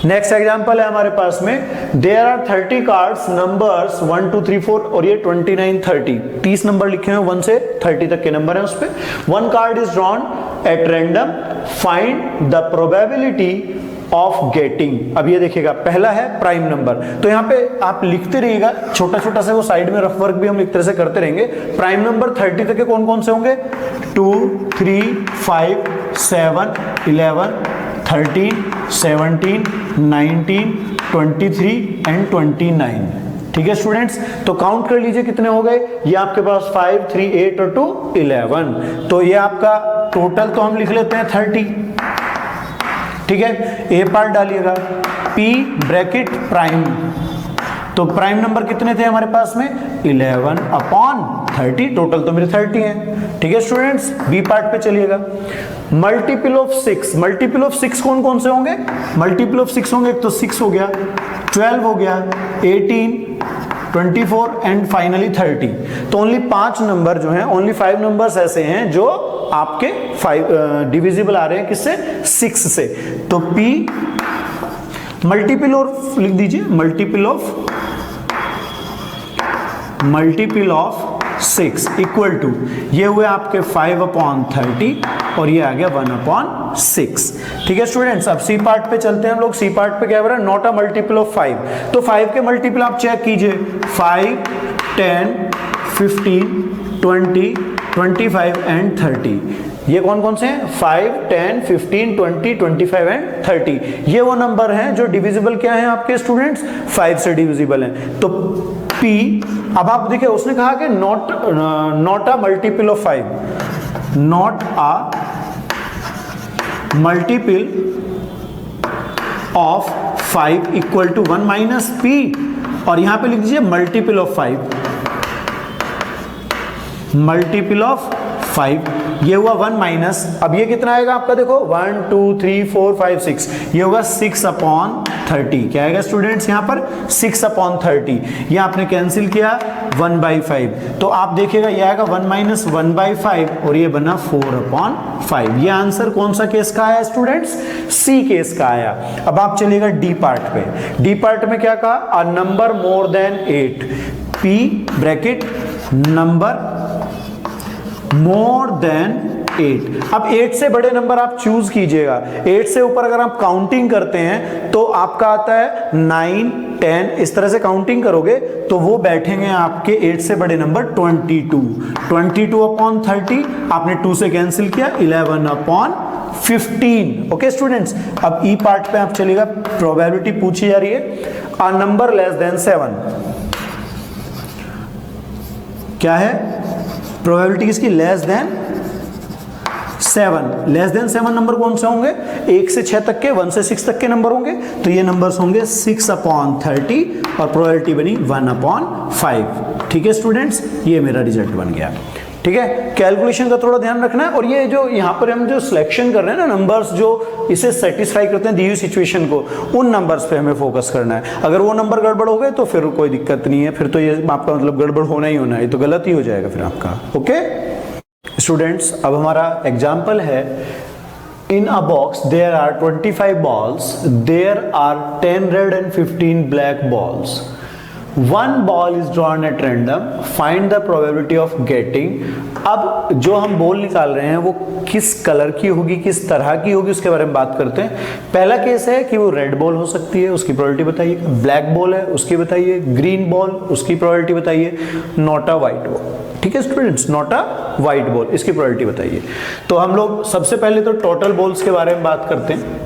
नेक्स्ट एग्जांपल है हमारे पास में, देयर आर 30 कार्ड्स नंबर्स 1, 2, 3, 4 और ये 29, 30 30 नंबर लिखे हैं, 1 से 30 तक के नंबर हैं उस पे। One card is drawn at random, find the probability of getting. अब ये देखिएगा, पहला है प्राइम नंबर। तो यहाँ पे आप लिखते रहिएगा, छोटा छोटा सा वो साइड में रफ वर्क भी हम एक तरह से करते रहेंगे। प्राइम नंबर 30 तक के कौन कौन से होंगे? 2, 3, 5, 7, 11, 13, 17, 19, 23 एंड 29। ठीक है स्टूडेंट्स, तो काउंट कर लीजिए कितने हो गए। ये आपके पास 5, 3, 8 और 2, 11। तो ये आपका टोटल तो हम लिख लेते हैं 30। ठीक है, ए पार्ट डालिएगा, P ब्रैकेट प्राइम। तो प्राइम नंबर कितने थे हमारे पास में? 11/30। टोटल तो मेरे 30 हैं। ठीक है स्टूडेंट्स, बी पार्ट पे चलिएगा। मल्टीपल ऑफ 6, मल्टीपल ऑफ 6 कौन कौन से होंगे? मल्टीपल ऑफ 6 होंगे, एक तो 6 हो गया, 12 हो गया, 18, 24 एंड फाइनली 30। तो ओनली 5 नंबर जो हैं, ओनली 5 नंबर्स ऐसे हैं जो आपके 5 डिविजिबल आ रहे हैं किससे? 6 से। तो P मल्टीपल ऑफ लिख दीजिए, मल्टीपल ऑफ 6 इक्वल टू, ये हुए आपके 5/30 और ये आ गया 1/6। ठीक है स्टूडेंट्स, अब सी पार्ट पे चलते हैं हम लोग। सी पार्ट पे क्या हो रहा है? Not a multiple of 5। तो 5 के मल्टीपल आप चेक कीजिए, 5, 10, 15, 20, 25 एंड 30। ये कौन कौन से हैं? 5, 10, 15, 20, 25 एंड 30। ये वो नंबर हैं जो डिविजिबल क्या हैं आपके स्टूडेंट्स? 5 से डिविजिबल हैं। तो P, अब आप देखिए उसने कहा कि not a multiple of 5, not a multiple of 5 equal to 1 minus P, और यहां पे लिख दीजिए मल्टीपल ऑफ 5, मल्टीपल ऑफ 5। ये हुआ 1 माइनस, अब ये कितना आएगा आपका? देखो 1, 2, 3, 4, 5, 6, ये होगा 6/30। क्या आएगा स्टूडेंट्स यहाँ पर? 6/30। ये आपने कैंसिल किया 1/5। तो आप देखिएगा ये आएगा 1 माइनस 1/5 और ये बना 4/5। ये आंसर कौन सा केस का आया स्टूडेंट्स? सी केस का आया। अब आप चलिएगा डी पार्ट पे। डी पार्ट में क्या कहा? A number more than 8, P bracket number more than 8। अब 8 से बड़े नंबर आप चूज कीजिएगा। 8 से ऊपर अगर आप काउंटिंग करते हैं तो आपका आता है 9, 10, इस तरह से काउंटिंग करोगे तो वो बैठेंगे आपके 8 से बड़े नंबर 22 अपॉन 30, आपने 2 से कैंसिल किया, 11 अपॉन 15। ओके स्टूडेंट्स, अब ई पार्ट पे आप चलिएगा। प्रोबेबिलिटी पूछी जा रही है, अ नंबर लेस देन 7। क्या है प्रोबेबिलिटी किसकी? Less than 7। Less than 7 number कौन से होंगे? 1 से 6 तक के, 1 से 6 तक के नंबर होंगे, तो ये नंबर्स होंगे 6 अपॉन 30 और प्रोबेबिलिटी बनी 1 अपॉन 5। ठीक है स्टूडेंट्स, ये मेरा रिजल्ट बन गया। ठीक है, कैलकुलेशन का थोड़ा ध्यान रखना है। और ये जो यहाँ पर हम जो सिलेक्शन कर रहे हैं ना नंबर्स जो इसे सेटिस्फाई करते हैं दी हुई सिचुएशन को, उन नंबर्स पे हमें फोकस करना है। अगर वो नंबर गड़बड़ हो गए तो फिर कोई दिक्कत नहीं है, फिर तो ये आपका मतलब गड़बड़ होना ही होना है, ये तो गलत ही हो जाएगा फिर आपका। ओके स्टूडेंट्स, अब हमारा एग्जाम्पल है, in a box there are 25 balls, there are 10 red and 15 black balls. One ball is drawn at random. Find the probability of getting. अब जो हम बॉल निकाल रहे हैं वो किस कलर की होगी, किस तरह की होगी, उसके बारे में बात करते हैं। पहला केस है कि वो रेड बॉल हो सकती है, उसकी प्रोबेबिलिटी बताइए। ब्लैक बॉल है, उसकी बताइए। ग्रीन बॉल, उसकी प्रोबेबिलिटी बताइए। Not a white ball. ठीक है students, not a white ball, इसकी प्रोबेबिलिटी बताइए। तो हम लोग सबसे पहले तो टोटल बॉल्स के बारे में बात करते हैं।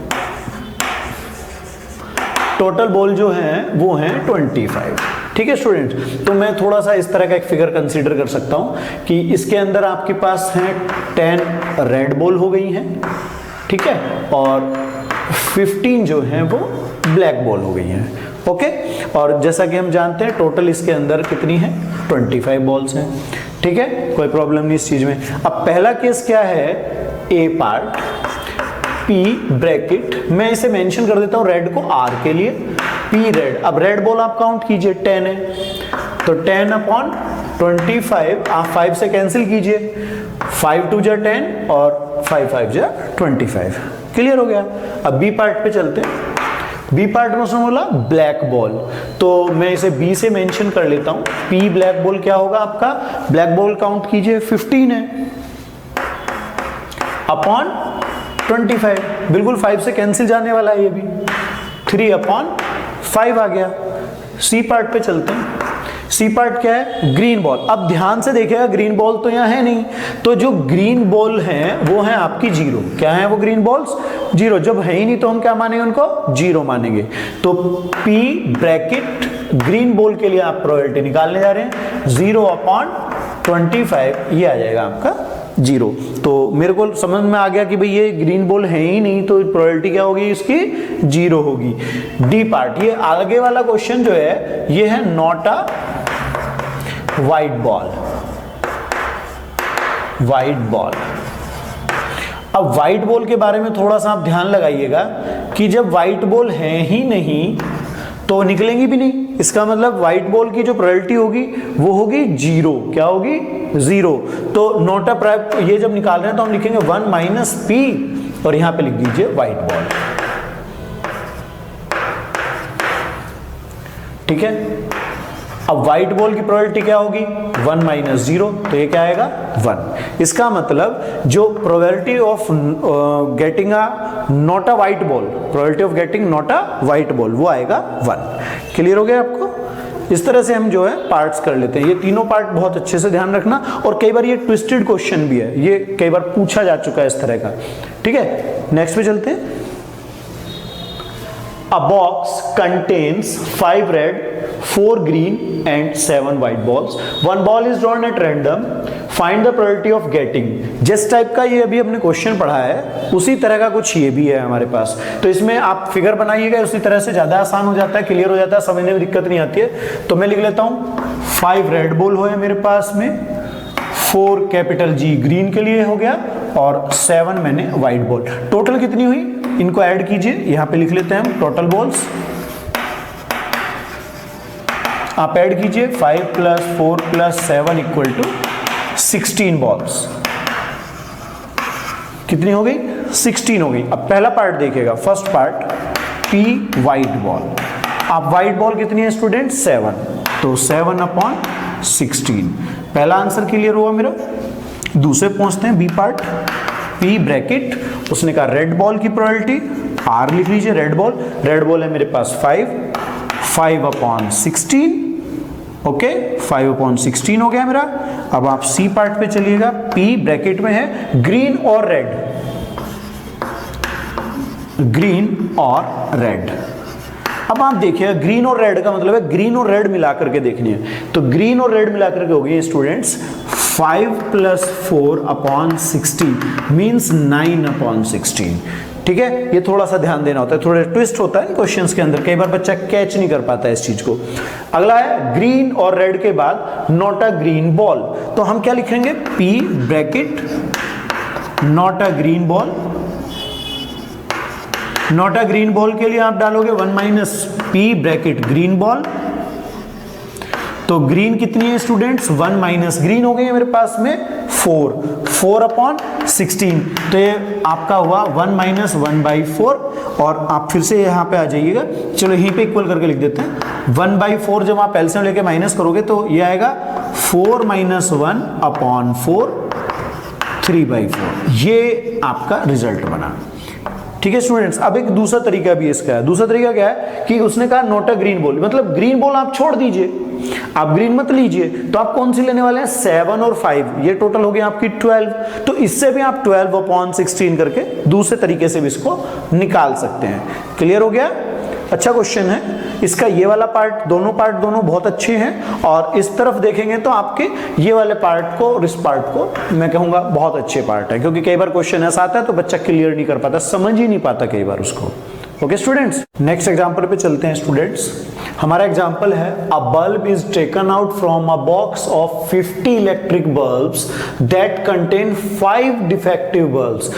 टोटल बॉल जो हैं वो हैं 25। ठीक है स्टूडेंट्स, तो मैं थोड़ा सा इस तरह का एक फिगर कंसीडर कर सकता हूं कि इसके अंदर आपके पास हैं 10 रेड बॉल हो गई हैं, ठीक है, और 15 जो हैं वो ब्लैक बॉल हो गई हैं। ओके, और जैसा कि हम जानते हैं टोटल इसके अंदर कितनी है? 25 बॉल्स हैं। ठीक है, कोई प्रॉब्लम नहीं इस चीज में। अब पहला केस क्या है? ए पार्ट, पी ब्रैकेट, मैं इसे मेंशन कर देता हूं रेड को आर के लिए, पी रेड। अब रेड बॉल आप काउंट कीजिए, 10 है, तो 10 अपॉन 25 आप 5 से कैंसिल कीजिए, 5 2 जा 10 और 5 5 जा 25। क्लियर हो गया। अब बी पार्ट पे चलते हैं। बी पार्ट में उसने बोला ब्लैक बॉल, तो मैं इसे बी से मेंशन कर लेता हूं। पी ब्लैक बॉल क्या होगा आपका? ब्लैक बॉल काउंट कीजिए, 15 है अपॉन 25, बिल्कुल 5 से कैंसिल जाने वाला है ये भी, 3 अपॉन 5 आ गया। सी पार्ट पे चलते हैं। सी पार्ट क्या है? Green ball. अब ध्यान से देखिएगा, ग्रीन बॉल तो यहाँ है नहीं, तो जो ग्रीन बॉल है वो है आपकी 0। क्या है वो ग्रीन बॉल्स? 0। जब है ही नहीं तो हम क्या मानेंगे उनको? 0 मानेंगे। तो P ब्रैकेट ग्रीन बॉल के लिए आप प्रोबेबिलिटी निकालने जा रहे हैं, 0 अपॉन 25, ये आ जाएगा आपका 0। तो मेरे को समझ में आ गया कि भाई ये ग्रीन बॉल है ही नहीं, तो प्रोबेबिलिटी क्या होगी इसकी? 0 होगी। डी पार्ट, ये आगे वाला क्वेश्चन जो है ये है not a white ball. White ball, अब वाइट बॉल के बारे में थोड़ा सा आप ध्यान लगाइएगा कि जब वाइट बॉल है ही नहीं तो निकलेंगी भी नहीं। इसका मतलब व्हाइट बॉल की जो प्रोबेबिलिटी होगी वो होगी 0। क्या होगी? 0। तो नॉट अ प्राइम, ये जब निकाल रहे हैं तो हम लिखेंगे 1 माइनस पी और यहां पे लिख दीजिए व्हाइट बॉल। ठीक है, अब व्हाइट बॉल की प्रोबेबिलिटी क्या होगी? 1 माइनस 0, तो ये क्या आएगा? 1। इसका मतलब जो probability of getting a not a white ball, probability of getting not a white ball, वो आएगा 1। क्लियर हो गया आपको? इस तरह से हम जो है पार्ट्स कर लेते हैं। ये तीनों पार्ट बहुत अच्छे से ध्यान रखना, और कई बार ये ट्विस्टेड क्वेश्चन भी है, ये कई बार पूछा जा चुका है इस तरह का। ठीक है, नेक्स्ट पे चलते हैं। A box contains 5 red, 4 green and 7 white balls. One ball is drawn at random. Find the probability of getting. जिस टाइप का ये अभी हमने क्वेश्चन पढ़ा है उसी तरह का कुछ ये भी है हमारे पास। तो इसमें आप फिगर बनाइएगा उसी तरह से, ज़्यादा आसान हो जाता है, क्लियर हो जाता है, समझने में दिक्कत नहीं आती है। तो मैं लिख लेता हूँ 5 रेड बॉल हो मेरे पास में, 4 कैपिटल G ग्रीन के लिए हो गया और 7 मैंने व्हाइट बॉल। टोटल कितनी हुई? इनको ऐड कीजिए, यहां पे लिख लेते हैं हम टोटल बॉल्स। आप ऐड कीजिए 5 plus 4 plus 7 equal to 16 balls. कितनी हो गई? 16 हो गई। अब पहला पार्ट देखिएगा, first part P white ball. आप व्हाइट बॉल कितनी है स्टूडेंट? 7, तो 7 अपॉन 16। पहला आंसर क्लियर हुआ मेरा। दूसरे पहुंचते हैं बी पार्ट, पी ब्रैकेट, उसने कहा रेड बॉल की प्रोबेबिलिटी, आर लिख लीजिए, रेड बॉल है मेरे पास 5/16, ओके 5/16 हो गया मेरा। अब आप सी पार्ट पे चलिएगा, पी ब्रैकेट में है ग्रीन और रेड, अब आप देखिए ग्रीन और रेड का मतलब है ग्रीन और रेड मिला करके देखनी है, तो ग्रीन और रेड मिला करके हो गई स्टूडेंट्स 5 + 4/16 मींस 9/16। ठीक है, ये थोड़ा सा ध्यान देना होता है, थोड़ा ट्विस्ट होता है क्वेश्चंस के अंदर, कई बार बच्चा कैच नहीं कर पाता है इस चीज को। अगला है ग्रीन और रेड के बाद नॉट अ ग्रीन बॉल, तो हम क्या लिखेंगे, P bracket not a green ball, not a green ball के लिए आप डालोगे 1 - पी ब्रैकेट ग्रीन बॉल, तो ग्रीन कितनी है स्टूडेंट्स, 1 - ग्रीन हो गई है मेरे पास में 4/16, तो ये आपका हुआ 1 - 1/4, और आप फिर से यहाँ पे आ जाइएगा, चलो यहीं पे इक्वल करके लिख देते हैं, 1/4 जब आप एलसीएम लेके माइनस करोगे तो ये आएगा 4 - 1/4 3/4, ये आपका रिजल्ट बना। ठीक है स्टूडेंट्स, अब एक दूसरा तरीका भी इसका है, दूसरा तरीका क्या है कि उसने कहा नॉट अ ग्रीन बॉल, मतलब ग्रीन बॉल आप छोड़ दीजिए, आप ग्रीन मत लीजिए, तो आप कौन सी लेने वाले हैं, 7 और 5, ये टोटल हो गया आपकी 12, तो इससे भी आप 12/16 करके दूसरे तरीके से भी इसको निकाल सकते हैं। क्लियर हो गया, अच्छा क्वेश्चन है इसका, ये वाला पार्ट दोनों बहुत अच्छे हैं, और इस तरफ देखेंगे तो आपके ये वाले पार्ट को और इस पार्ट को मैं कहूंगा बहुत अच्छे पार्ट है, क्योंकि कई बार क्वेश्चन ऐसा आता है तो बच्चा क्लियर नहीं कर पाता, समझ ही नहीं पाता कई बार उसको। ओके स्टूडेंट्स, नेक्स्ट एग्जांपल पे चलते हैं स्टूडेंट्स। हमारा एग्जांपल है अ bulb is taken out from a box of 50 electric bulbs that contain 5 defective bulbs,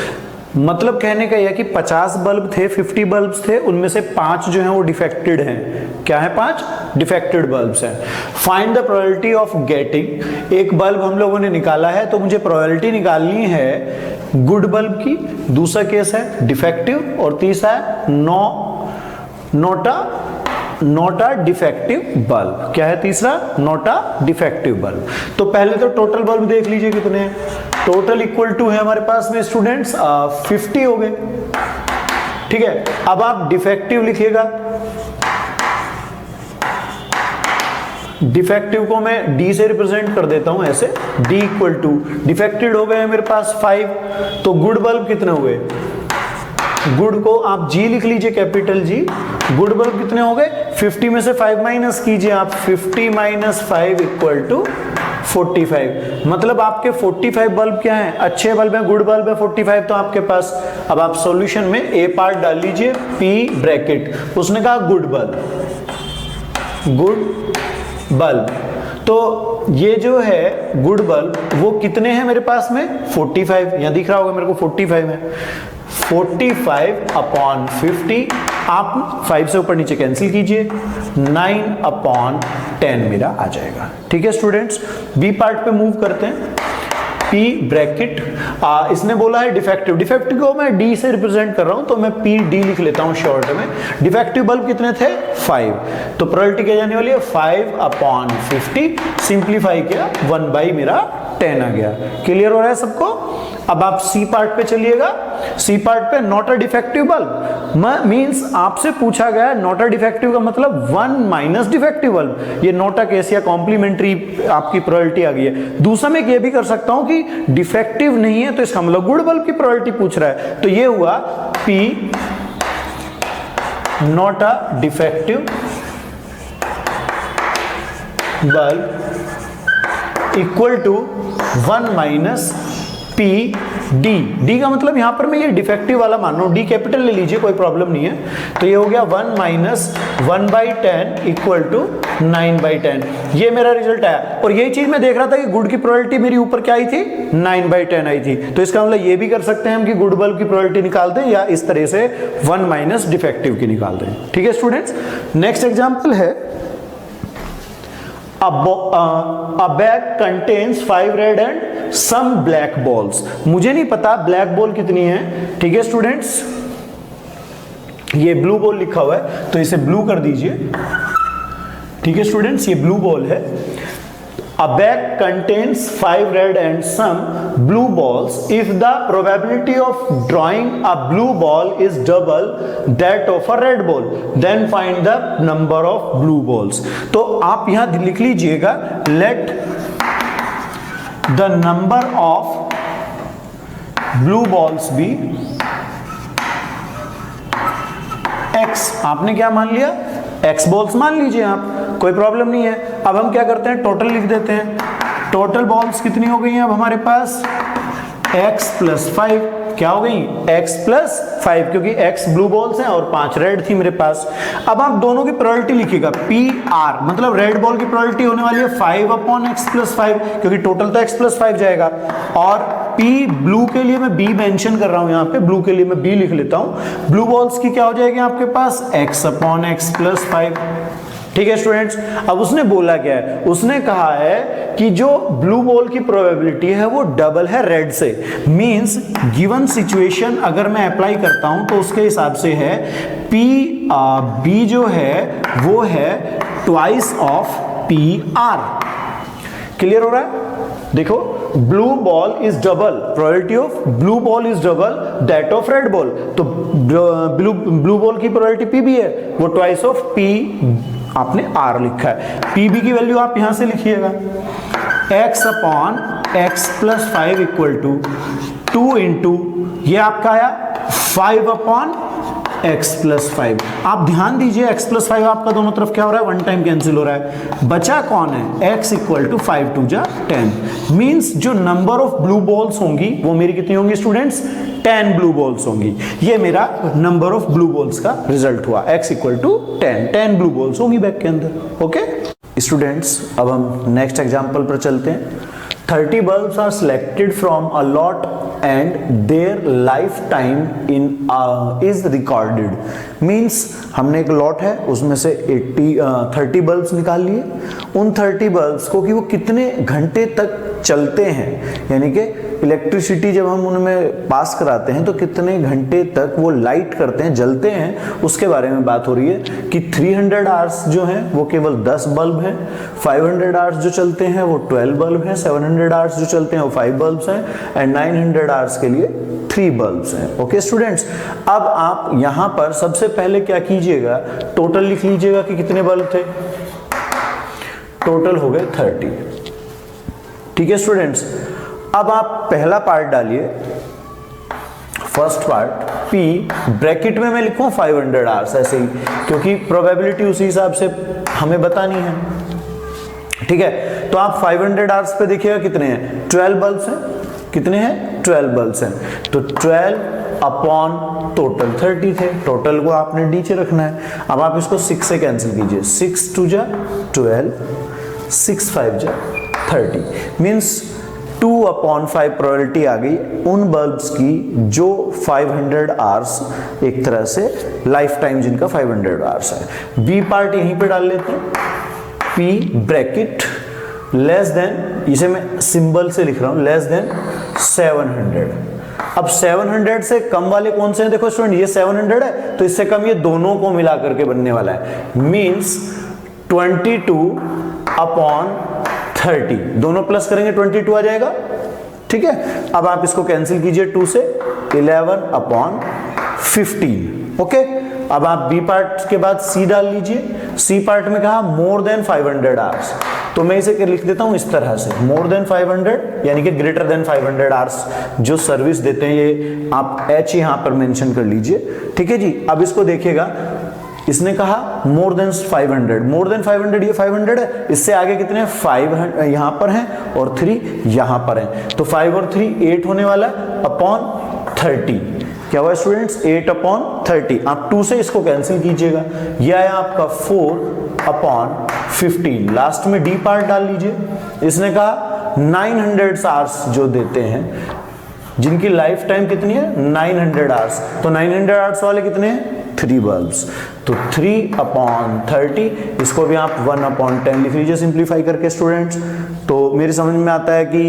मतलब कहने का यह कि 50 बल्ब थे, 50 बल्ब्स थे, उनमें से 5 जो हैं वो डिफेक्टेड हैं। क्या है, 5 डिफेक्टेड बल्ब्स हैं। Find the probability of getting, एक बल्ब हम लोगों ने निकाला है तो मुझे प्रोबेबिलिटी निकालनी है गुड बल्ब की, दूसरा केस है डिफेक्टिव, और तीसरा है नॉट अ डिफेक्टिव बल्ब। क्या है तीसरा, नॉट अ डिफेक्टिव बल्ब। तो पहले तो टोटल बल्ब देख लीजिए कितने हैं, टोटल इक्वल टू है हमारे पास में स्टूडेंट्स 50 हो गए। ठीक है, अब आप डिफेक्टिव लिखिएगा, डिफेक्टिव को मैं डी से रिप्रेजेंट कर देता हूं ऐसे, डी इक्वल टू डिफेक्टेड हो गए हैं मेरे पास 5, तो गुड बल्ब कितने हुए, गुड को आप जी लिख लीजिए, कैपिटल जी, गुड बल्ब कितने हो गए, 50 में से 5 माइनस कीजिए आप, 50 - 5 इक्वल टू 45, मतलब आपके 45 बल्ब क्या हैं, अच्छे बल्ब हैं, गुड बल्ब है 45 तो आपके पास। अब आप सॉल्यूशन में ए पार्ट डाल लीजिए, पी ब्रैकेट, उसने कहा गुड बल्ब, तो ये जो है गुड बल्ब वो कितने हैं मेरे पास में, 45, यहां दिख रहा होगा मेरे को 45 है, 45/50, आप 5 से ऊपर नीचे कैंसिल कीजिए, 9/10 मेरा आ जाएगा। ठीक है स्टूडेंट्स, बी पार्ट पे मूव करते हैं, पी ब्रैकेट, इसने बोला है डिफेक्टिव को मैं डी से रिप्रेजेंट कर रहा हूं तो मैं पी डी लिख लेता हूं शॉर्ट में। डिफेक्टिव बल्ब कितने थे, 5, तो प्रोबेबिलिटी क्या जाने वाली है, 5/50, सिंप्लीफाई किया 1/10 मेरा आ गया। क्लियर हो रहा है सबको। अब आप सी पार्ट पे चलिएगा, सी पार्ट पे not a defective bulb means आपसे पूछा गया नॉट अ डिफेक्टिव का मतलब 1 - डिफेक्टिव बल्ब, ये नॉट अ केस या कॉम्प्लीमेंट्री आपकी प्रोबेबिलिटी आ गई है। दूसरा मैं ये भी कर सकता हूं कि डिफेक्टिव नहीं है तो इसका मतलब गुड बल्ब की प्रोबेबिलिटी पूछ रहा है, तो ये हुआ P not a defective bulb equal to 1 - P D, D का मतलब यहां पर मैं ये डिफेक्टिव वाला मान रहा हूं, डी कैपिटल ले लीजिए कोई प्रॉब्लम नहीं है, तो ये हो गया 1 - 1/10 इक्वल टू 9/10, ये मेरा रिजल्ट आया। और यही चीज मैं देख रहा था कि गुड की प्रोबेबिलिटी मेरी ऊपर क्या आई थी, 9/10 आई थी, तो इसका मतलब ये भी कर सकते हैं हम कि गुड बल्ब की प्रोबेबिलिटी निकाल दें या इस तरह से 1 - डिफेक्टिव की निकाल दें। ठीक है स्टूडेंट्स, नेक्स्ट एग्जांपल है a bag contains 5 red and some black balls, मुझे नहीं पता ब्लैक बॉल कितनी है। ठीक है स्टूडेंट्स, ये ब्लू बॉल लिखा हुआ है तो इसे ब्लू कर दीजिए। ठीक है स्टूडेंट्स, ये ब्लू बॉल है, A bag contains 5 red and some blue balls. If the probability of drawing a blue ball is double that of a red ball, then find the number of blue balls. तो आप यहां लिख लीजिएगा, let the number of blue balls be x. आपने क्या मान लिया? x balls मान लीजिए आप, कोई प्रॉब्लम नहीं है। अब हम क्या करते हैं, टोटल लिख देते हैं। टोटल बॉल्स कितनी हो गई हैं अब हमारे पास? x plus 5। क्या हो गई? x प्लस 5, क्योंकि x ब्लू बॉल्स हैं और 5 रेड थी मेरे पास। अब आप दोनों की प्रोबेबिलिटी लिखिएगा, PR, मतलब रेड बॉल की प्रोबेबिलिटी होने वाली है 5/x प्लस 5, क्योंकि टोटल तो x प्लस 5 जाएगा। और P ब्लू के लिए मैं B मेंशन कर रहा हूं यहाँ पे, ब्लू के लिए मैं B लिख लेता हूं। ब्लू बॉल्स की क्या हो जाएगी आपके पास? x/x plus 5। ठीक है स्टूडेंट्स, अब उसने बोला क्या है? उसने कहा है कि जो ब्लू बॉल की प्रोबेबिलिटी है वो डबल है रेड से। मींस गिवन सिचुएशन अगर मैं अप्लाई करता हूं तो उसके हिसाब से है B जो है वो है ट्वाइस ऑफ PR। क्लियर हो रहा है? देखो, blue ball is double, probability of blue ball is double that of red ball. तो ब्लू बॉल की प्रोबेबिलिटी P भी है, वो ट्वाइस ऑफ P आपने R लिखा है। PB की वैल्यू आप यहां से लिखिएगा, x/x plus 5 equal to 2 into ये आपका आया 5/x प्लस 5। आप ध्यान दीजिए, x प्लस 5 आपका दोनों तरफ क्या हो रहा है? 1 टाइम कैंसिल हो रहा है। बचा कौन है? x इक्वल टू 5 2 जा 10। मीन्स जो नंबर ऑफ ब्लू बॉल्स होंगी वो मेरी कितनी होंगी स्टूडेंट्स? 10 ब्लू बॉल्स होंगी। ये मेरा नंबर ऑफ ब्लू बॉल्स का रिजल्ट हुआ, x equal to 10 blue balls होंगी बैग के अंदर। ओके स्टूडेंट्स, अब हम नेक्स्ट एग्जांपल पर चलते हैं। 30 bulbs are selected from a lot and their lifetime is recorded. Means हमने एक लॉट है, उसमें से 30 बल्ब्स निकाल लिए। उन 30 बल्ब्स को कि वो कितने घंटे तक चलते हैं, यानी कि इलेक्ट्रिसिटी जब हम उनमें पास कराते हैं तो कितने घंटे तक वो लाइट करते हैं, जलते हैं, उसके बारे में बात हो रही है। कि 300 आवर्स जो हैं वो केवल 10 बल्ब हैं, 500 आवर्स जो चलते हैं वो 12 बल्ब हैं, 700 आवर्स जो चलते हैं वो 5 बल्ब्स हैं, एंड 900 आवर्स के लिए 3 बल्ब्स हैं। ओके स्टूडेंट्स, अब आप यहां पर सबसे पहले क्या कीजिएगा, टोटल लिख लीजिएगा कि कितने बल्ब थे। टोटल हो गए 30। ठीक है स्टूडेंट्स, अब आप पहला पार्ट डालिए, फर्स्ट पार्ट P, ब्रैकेट में मैं लिखूं 500 आवर्स ऐसे ही, क्योंकि प्रोबेबिलिटी उसी हिसाब से हमें बतानी है। ठीक है, तो आप 500 आवर्स पे देखिएगा कितने हैं? 12 बल्ब्स हैं। कितने हैं? 12 बल्ब्स हैं। तो 12 अपॉन टोटल 30 थे, टोटल को आपने नीचे रखना है। अब आप इसको 6 से कैंसिल कीजिए, 6 2 जा 12, 6 5 जा 30। मीन्स 2/5 प्रोबेबिलिटी आ गई उन बल्ब्स की जो 500 आवर्स, एक तरह से लाइफ टाइम जिनका 500 आवर्स है। बी पार्ट यहीं पे डाल लेते हैं, P ब्रैकेट लेस देन, इसे मैं सिंबल से लिख रहा हूं, लेस देन 700। अब 700 से कम वाले कौन से हैं? देखो स्टूडेंट, ये 700 है तो इससे कम ये दोनों को मिला करके बनने वाला है। मींस 22/30, दोनों प्लस करेंगे 22 आ जाएगा। ठीक है, अब आप इसको कैंसिल कीजिए 2 से, 11/15। ओके, अब आप बी पार्ट के बाद सी डाल लीजिए। सी पार्ट में कहा मोर देन 500 आवर्स, तो मैं इसे लिख देता हूं इस तरह से, मोर देन 500 यानी कि ग्रेटर देन 500 आवर्स जो सर्विस देते हैं, ये आप H यहां पर मेंशन कर लीजिए। ठीक है जी, अब इसको देखिएगा, इसने कहा मोर देन 500, मोर देन 500, ये 500 है, इससे आगे कितने हैं? 5 यहां पर हैं और 3 यहां पर हैं, तो 5 और 3 8 होने वाला है अपॉन 30। क्या हुआ स्टूडेंट्स? 8/30। आप 2 से इसको कैंसिल कीजिएगा, यह आया आपका 4/15। लास्ट में डी पार्ट डाल लीजिए। इसने कहा 900 आवर्स जो देते हैं, जिनकी लाइफ टाइम कितनी है? 900 आवर्स, तो 900 आवर्स वाले कितने हैं? 3 बल्ब्स, तो 3/30। इसको भी आप 1/10 लिख लीजिए सिंप्लीफाई करके स्टूडेंट्स। तो मेरी समझ में आता है कि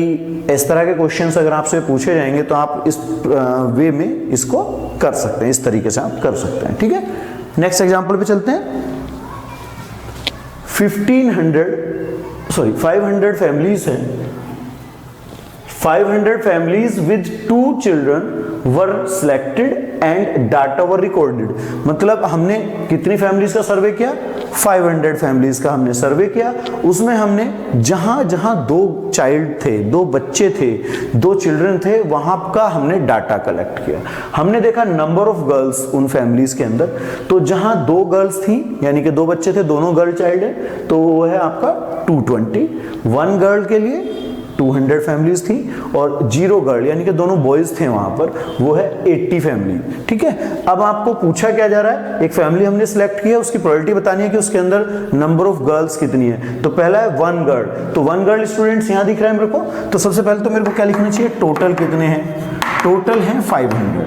इस तरह के क्वेश्चंस अगर आपसे पूछे जाएंगे तो आप इस वे में इसको कर सकते हैं, इस तरीके से आप कर सकते हैं। ठीक है, नेक्स्ट एग्जांपल पे चलते हैं। 1500 500 फैमिलीज हैं, 500 families with 2 children were selected and data were recorded। मतलब हमने कितनी फैमिलीज का सर्वे किया? 500 फैमिलीज का हमने सर्वे किया। उसमें हमने जहां जहां 2 चाइल्ड थे, 2 बच्चे थे, 2 चिल्ड्रन थे, वहां का हमने डाटा कलेक्ट किया। हमने देखा नंबर ऑफ गर्ल्स उन फैमिलीज के अंदर, तो जहां 2 गर्ल्स थी यानी कि 2 बच्चे थे, दोनों गर्ल चाइल्ड है, तो वो है आपका 220। 1 गर्ल के लिए 200 फैमिलीज थी और 0 गर्ल यानी कि दोनों बॉयज थे वहां पर, वो है 80 फैमिली। ठीक है, अब आपको पूछा क्या जा रहा है, एक फैमिली हमने सिलेक्ट किया, उसकी प्रोबेबिलिटी बतानी है कि उसके अंदर नंबर ऑफ गर्ल्स कितनी है। तो पहला है 1 गर्ल, तो 1 गर्ल स्टूडेंट्स यहां दिख रहा है मेरे को। तो सबसे पहले तो मेरे को क्या लिखना चाहिए, टोटल कितने हैं? टोटल हैं 500।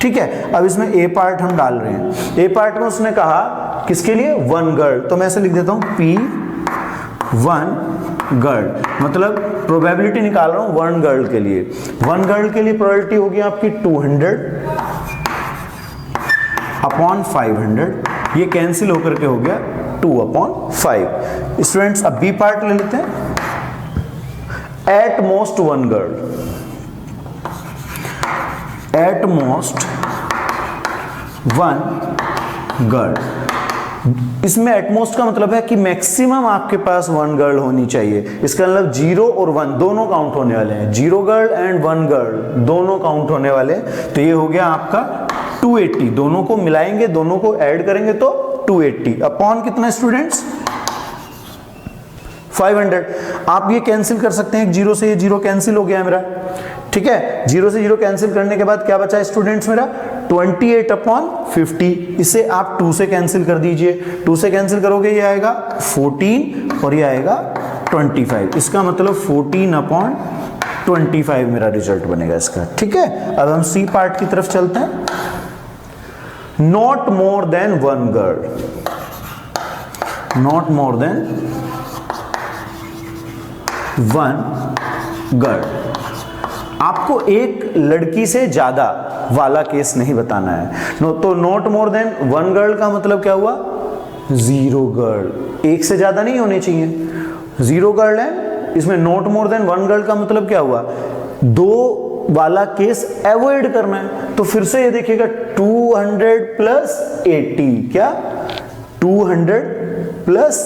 ठीक है, अब इसमें ए पार्ट हम डाल रहे हैं। ए पार्ट में उसने कहा किसके लिए? 1 गर्ल, तो मैं ऐसे लिख देता हूं P1 गर्ल, मतलब प्रोबेबिलिटी निकाल रहा हूं 1 गर्ल के लिए। 1 गर्ल के लिए प्रोबेबिलिटी होगी आपकी 200 अपॉन 500, ये कैंसिल होकर के हो गया 2 अपॉन 5। स्टूडेंट्स अब बी पार्ट ले लेते हैं। At most 1 girl, at most 1 girl. इसमें एटमोस्ट का मतलब है कि मैक्सिमम आपके पास 1 गर्ल होनी चाहिए। इसका मतलब 0 और 1 दोनों काउंट होने वाले हैं, 0 गर्ल एंड 1 गर्ल दोनों काउंट होने वाले हैं। तो ये हो गया आपका 280, दोनों को मिलाएंगे, दोनों को ऐड करेंगे तो 280 अपॉन कितना स्टूडेंट्स? 500। आप ये कैंसिल कर सकते हैं, 0 से ये 0 कैंसिल हो गया मेरा। ठीक है, 0 से 0 कैंसिल करने के बाद क्या बचा स्टूडेंट्स मेरा? 28 अपॉन 50। इसे आप 2 से कैंसिल कर दीजिए, 2 से कैंसिल करोगे ये आएगा 14 और ये आएगा 25। इसका मतलब 14 अपॉन 25 मेरा रिजल्ट बनेगा इसका। ठीक है, अब हम सी पार्ट की तरफ चलते हैं। Not more than 1 girl, not more than 1 girl. आपको एक लड़की से ज्यादा वाला केस नहीं बताना है। तो नॉट मोर देन 1 गर्ल का मतलब क्या हुआ? 0 गर्ल, एक से ज्यादा नहीं होने चाहिए। 0 गर्ल है, इसमें नॉट मोर देन 1 गर्ल का मतलब क्या हुआ? 2 वाला केस अवॉइड करना है। तो फिर से ये देखिएगा 200 प्लस 80, क्या 200 प्लस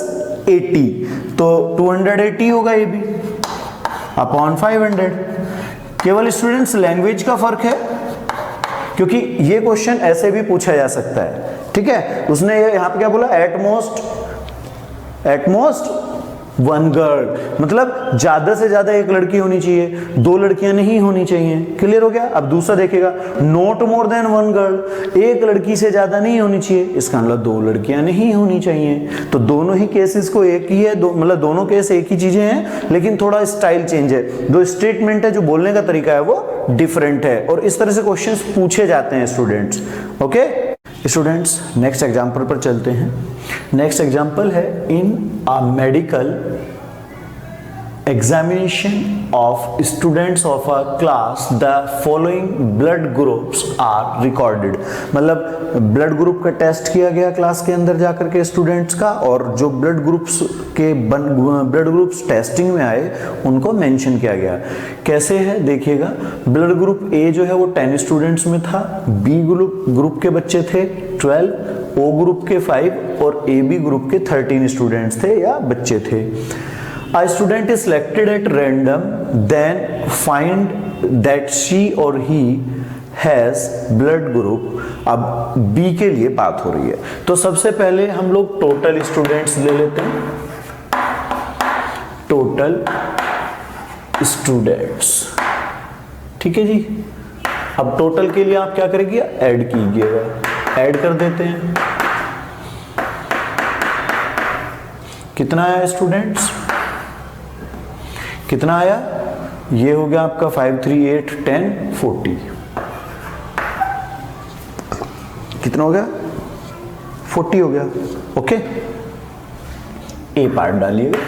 80, तो 280 होगा ये भी अपॉन 500। केवल स्टूडेंट्स लैंग्वेज का फर्क है, क्योंकि ये क्वेश्चन ऐसे भी पूछा जा सकता है। ठीक है, उसने यहां पे क्या बोला? एट मोस्ट 1 गर्ल, मतलब ज्यादा से ज्यादा एक लड़की होनी चाहिए, 2 लड़कियां नहीं होनी चाहिए। क्लियर हो गया? अब दूसरा देखेगा, नॉट मोर देन 1 गर्ल, एक लड़की से ज्यादा नहीं होनी चाहिए, इसका मतलब 2 लड़कियां नहीं होनी चाहिए। तो दोनों ही केसेस को एक ही है, मतलब दोनों केस एक ही चीजें हैं, लेकिन थोड़ा स्टाइल चेंज है। जो स्टेटमेंट है, जो बोलने का तरीका है वो डिफरेंट है, और इस तरह से क्वेश्चंस पूछे जाते हैं students. Okay students, next example पर चलते हैं। नेक्स्ट एग्जांपल है, in a medical examination of students of a class the following blood groups are recorded। मतलब ब्लड ग्रुप का टेस्ट किया गया क्लास के अंदर जाकर के स्टूडेंट्स का, और जो ब्लड ग्रुप्स टेस्टिंग में आए उनको मेंशन किया गया। कैसे है देखिएगा, ब्लड ग्रुप ए जो है वो 10 स्टूडेंट्स में था, बी ग्रुप के बच्चे थे 12, ओ ग्रुप के 5 और ए बी ग्रुप के 13 स्टूडेंट्स थे या बच्चे थे। A student is selected at random, then find that she or he has blood group। अब B के लिए बात हो रही है, तो सबसे पहले हम लोग टोटल स्टूडेंट्स ले लेते हैं। टोटल स्टूडेंट्स, ठीक है जी। अब टोटल के लिए आप क्या करेंगे? ऐड कीजिएगा, ऐड कर देते हैं। कितना आया स्टूडेंट्स? कितना आया? ये हो गया आपका 5, 3, 8, 10, 40। कितना हो गया? 40 हो गया। ओके, ए पार्ट डालिएगा।